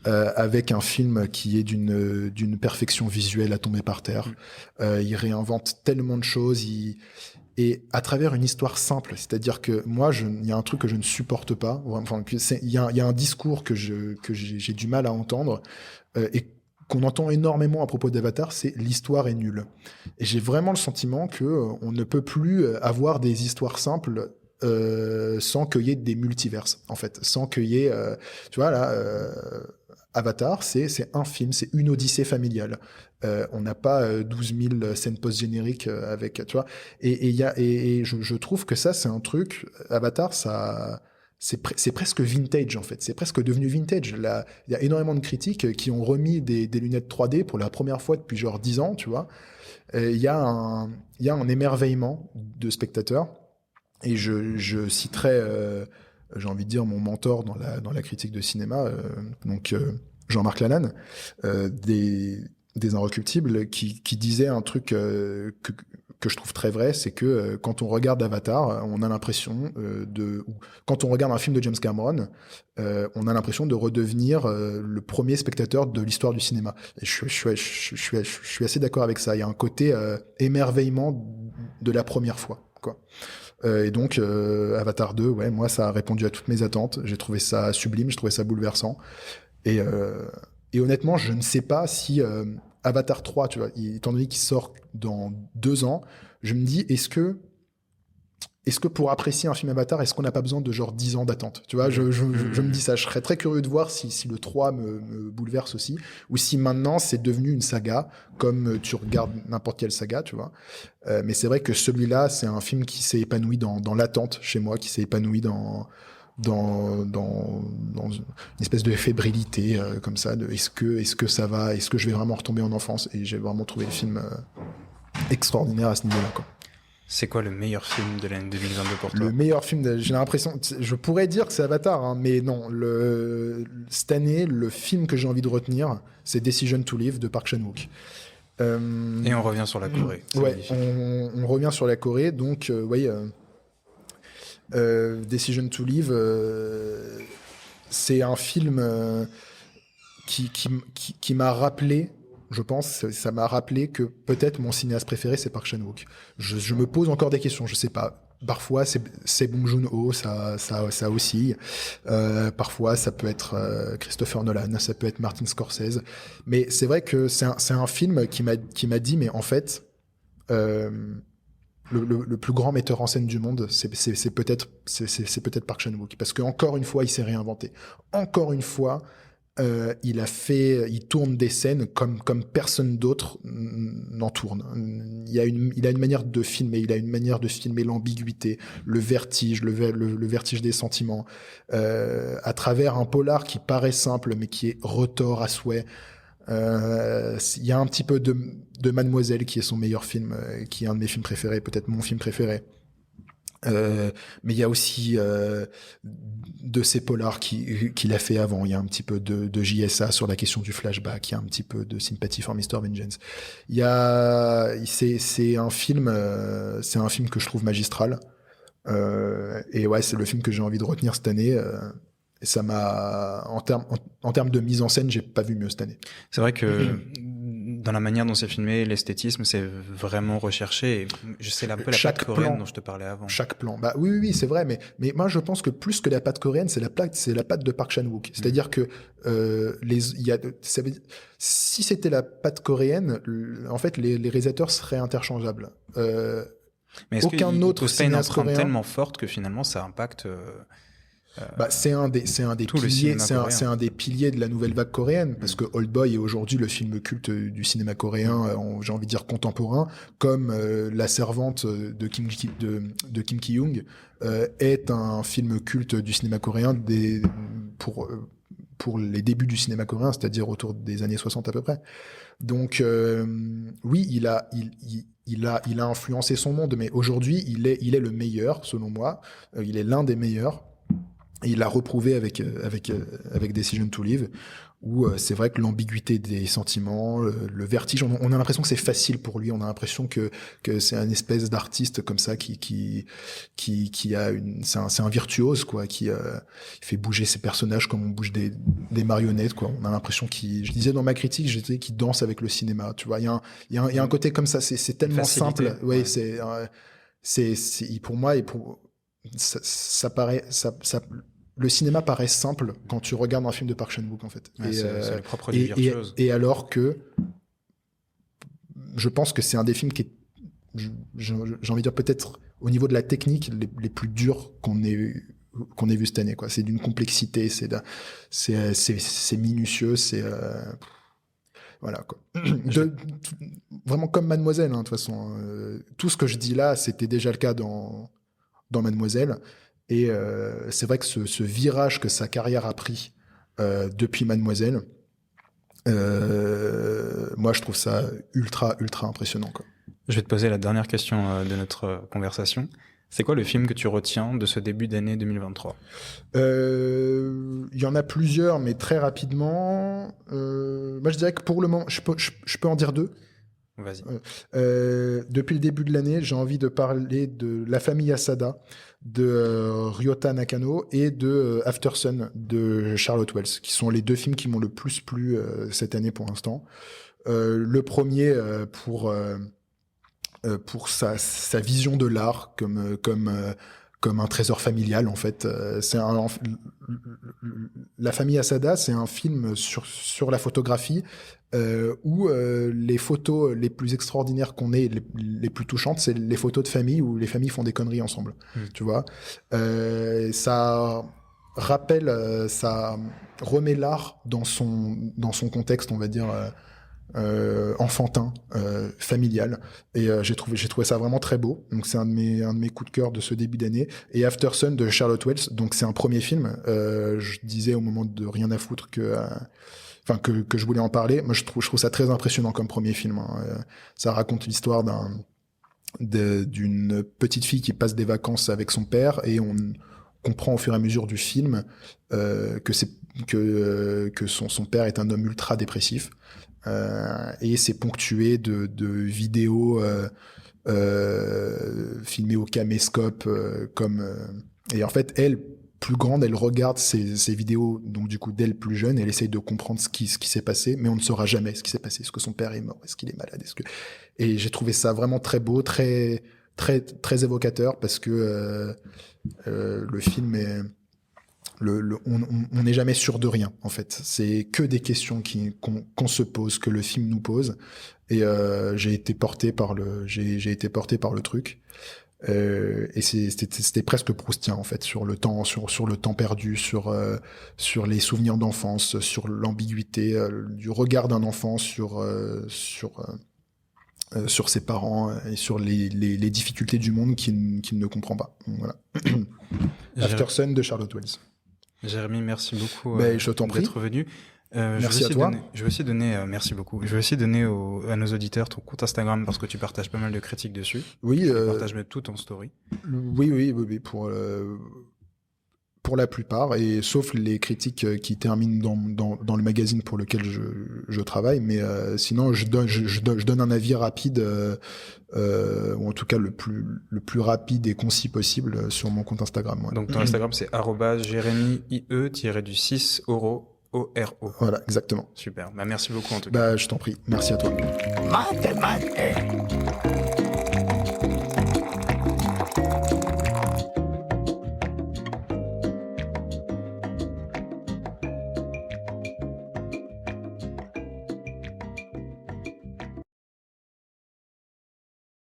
B: avec un film qui est d'une perfection visuelle à tomber par terre. Il réinvente tellement de choses, et à travers une histoire simple. C'est-à-dire que moi, il y a un truc que je ne supporte pas. Enfin, il y a un discours que j'ai du mal à entendre, et qu'on entend énormément à propos d'Avatar, c'est l'histoire est nulle. Et j'ai vraiment le sentiment que on ne peut plus avoir des histoires simples sans qu'il y ait des multiverses, en fait, sans qu'il y ait, tu vois là, Avatar, c'est un film, c'est une odyssée familiale. On n'a pas 12 000 scènes post-génériques avec, tu vois. Et je trouve que ça, c'est un truc. Avatar, ça. C'est presque vintage en fait, c'est presque devenu vintage. Là, il y a énormément de critiques qui ont remis des lunettes 3D pour la première fois depuis genre 10 ans, tu vois. Il y a un émerveillement de spectateurs, et je citerai, j'ai envie de dire, mon mentor dans la critique de cinéma, donc Jean-Marc Lalanne, des Inrecuptibles, qui disait un truc que je trouve très vrai, c'est que quand on regarde Avatar, on a l'impression quand on regarde un film de James Cameron, on a l'impression de redevenir le premier spectateur de l'histoire du cinéma. Et je suis assez d'accord avec ça. Il y a un côté émerveillement de la première fois, quoi. Et donc Avatar 2, ouais, moi ça a répondu à toutes mes attentes. J'ai trouvé ça sublime, j'ai trouvé ça bouleversant. Et honnêtement, je ne sais pas si Avatar 3, tu vois, étant donné qu'il sort dans 2 ans, je me dis, est-ce que pour apprécier un film Avatar, est-ce qu'on n'a pas besoin de genre 10 ans d'attente? Tu vois, je me dis ça. Je serais très curieux de voir si le 3 me bouleverse aussi, ou si maintenant c'est devenu une saga, comme tu regardes n'importe quelle saga, tu vois. Mais c'est vrai que celui-là, c'est un film qui s'est épanoui dans l'attente chez moi, qui s'est épanoui dans une espèce de fébrilité comme ça, de est-ce que ça va, est-ce que je vais vraiment retomber en enfance? Et j'ai vraiment trouvé le film extraordinaire à ce niveau-là, quoi.
A: C'est quoi le meilleur film de l'année 2022 pour toi?
B: Le meilleur film, j'ai l'impression, je pourrais dire que c'est Avatar, hein, mais non, cette année, le film que j'ai envie de retenir, c'est Decision to Live de Park Chan-wook.
A: Et on revient sur la Corée.
B: Ouais, on revient sur la Corée, donc oui, Decision to Live, c'est un film qui m'a rappelé, je pense, ça m'a rappelé que peut-être mon cinéaste préféré, c'est Park Chan-wook. Je me pose encore des questions, je sais pas. Parfois, c'est Bong Joon-ho, ça oscille. Parfois, ça peut être Christopher Nolan, ça peut être Martin Scorsese. Mais c'est vrai que c'est un film qui m'a dit, mais en fait, le plus grand metteur en scène du monde, c'est peut-être Park Chan-wook, parce que encore une fois, il s'est réinventé. Encore une fois, il tourne des scènes comme personne d'autre n'en tourne. Il a une manière de filmer, l'ambiguïté, le vertige, le vertige des sentiments, à travers un polar qui paraît simple, mais qui est retors à souhait. Il y a un petit peu de Mademoiselle, qui est son meilleur film, qui est un de mes films préférés, peut-être mon film préféré. Mais il y a aussi de ces polars qu'il a fait avant. Il y a un petit peu de JSA sur la question du flashback. Il y a un petit peu de Sympathy for Mr. Vengeance. C'est un film que je trouve magistral. Et ouais, c'est le film que j'ai envie de retenir cette année. Et ça m'a, en termes de mise en scène, j'ai pas vu mieux cette année.
A: C'est vrai que dans la manière dont c'est filmé, l'esthétisme, c'est vraiment recherché. Et c'est un peu la patte coréenne dont je te parlais avant.
B: Chaque plan. Bah oui, c'est vrai. Mais moi, je pense que plus que la patte coréenne, c'est la patte de Park Chan-wook. C'est-à-dire que si c'était la patte coréenne, en fait, les réalisateurs seraient interchangeables.
A: Mais est-ce aucun autre cinéaste une empreinte coréen tellement forte que finalement ça impacte
B: c'est un des piliers, c'est un des piliers de la nouvelle vague coréenne, parce que Old Boy est aujourd'hui le film culte du cinéma coréen, j'ai envie de dire contemporain, comme La Servante de Kim Ki-young est un film culte du cinéma coréen pour les débuts du cinéma coréen, c'est-à-dire autour des années 60 à peu près. Donc oui, il a influencé son monde, mais aujourd'hui il est le meilleur selon moi. Il est l'un des meilleurs. Et il l'a reprouvé avec Decision to Live, où c'est vrai que l'ambiguïté des sentiments, le vertige, on a l'impression que c'est facile pour lui, on a l'impression que c'est un espèce d'artiste comme ça qui a c'est un virtuose quoi, qui fait bouger ses personnages comme on bouge des marionnettes quoi. On a l'impression je disais dans ma critique, qu'il danse avec le cinéma, tu vois. Il y a un côté comme ça, c'est tellement
A: facilité,
B: simple, ouais. C'est pour moi ça paraît le cinéma paraît simple quand tu regardes un film de Park Chan-wook en fait.
A: Ouais, c'est le propre du virtuose.
B: Et alors que je pense que c'est un des films qui est, j'ai envie de dire peut-être au niveau de la technique les plus durs qu'on ait vu cette année quoi. C'est d'une complexité, c'est minutieux, c'est voilà quoi. Vraiment comme Mademoiselle de toute façon. Tout ce que je dis là, c'était déjà le cas dans Mademoiselle. Et c'est vrai que ce virage que sa carrière a pris depuis Mademoiselle, moi je trouve ça ultra impressionnant quoi.
A: Je vais te poser la dernière question de notre conversation. C'est quoi le film que tu retiens de ce début d'année 2023 ?
B: Il y en a plusieurs, mais très rapidement. Moi je dirais que pour le moment, je peux en dire deux.
A: Vas-y.
B: Depuis le début de l'année, j'ai envie de parler de La famille Asada de Ryota Nakano et de Aftersun de Charlotte Wells, qui sont les deux films qui m'ont le plus plu cette année pour l'instant. Le premier pour sa vision de l'art comme un trésor familial en fait. La famille Asada, c'est un film sur la photographie où les photos les plus extraordinaires qu'on ait, les plus touchantes, c'est les photos de famille où les familles font des conneries ensemble. Tu vois, ça rappelle, ça remet l'art dans son contexte, on va dire. Enfantin, familial, et j'ai trouvé ça vraiment très beau. Donc c'est un de mes coups de cœur de ce début d'année. Et Aftersun de Charlotte Wells, donc c'est un premier film. Je disais au moment de Rien à foutre que je voulais en parler. Moi je trouve ça très impressionnant comme premier film. Ça raconte l'histoire d'une petite fille qui passe des vacances avec son père, et on comprend au fur et à mesure du film que son père est un homme ultra dépressif. Et c'est ponctué de vidéos filmées au caméscope et en fait elle plus grande, elle regarde ces vidéos donc du coup d'elle plus jeune, et elle essaye de comprendre ce qui s'est passé, mais on ne saura jamais ce qui s'est passé. Est-ce que son père est mort, est-ce qu'il est malade, et j'ai trouvé ça vraiment très beau, très très très évocateur, parce que le film est on n'est jamais sûr de rien en fait. C'est que des questions qu'on se pose, que le film nous pose. Et j'ai été porté par le truc. Et c'était presque proustien en fait, sur le temps perdu, sur les souvenirs d'enfance, sur l'ambiguïté du regard d'un enfant sur ses parents et sur les difficultés du monde qu'il ne comprend pas. Donc, voilà. Aftersun de Charlotte Wells.
A: Jérémy, merci beaucoup
B: je t'en prie
A: d'être venu.
B: Merci à toi.
A: Je vais aussi donner, merci beaucoup. Je vais aussi donner à nos auditeurs ton compte Instagram, parce que tu partages pas mal de critiques dessus.
B: Oui.
A: Tu partages même tout en story.
B: Oui, pour la plupart, et sauf les critiques qui terminent dans le magazine pour lequel je travaille, mais sinon je donne un avis rapide, ou en tout cas le plus rapide et concis possible sur mon compte Instagram. Ouais.
A: Donc ton Instagram c'est @jérémie_IE_6 Oro. O-R-O.
B: Voilà, exactement.
A: Super. Bah, merci beaucoup en tout cas.
B: Bah, je t'en prie. Merci à toi.
C: Mathématiques.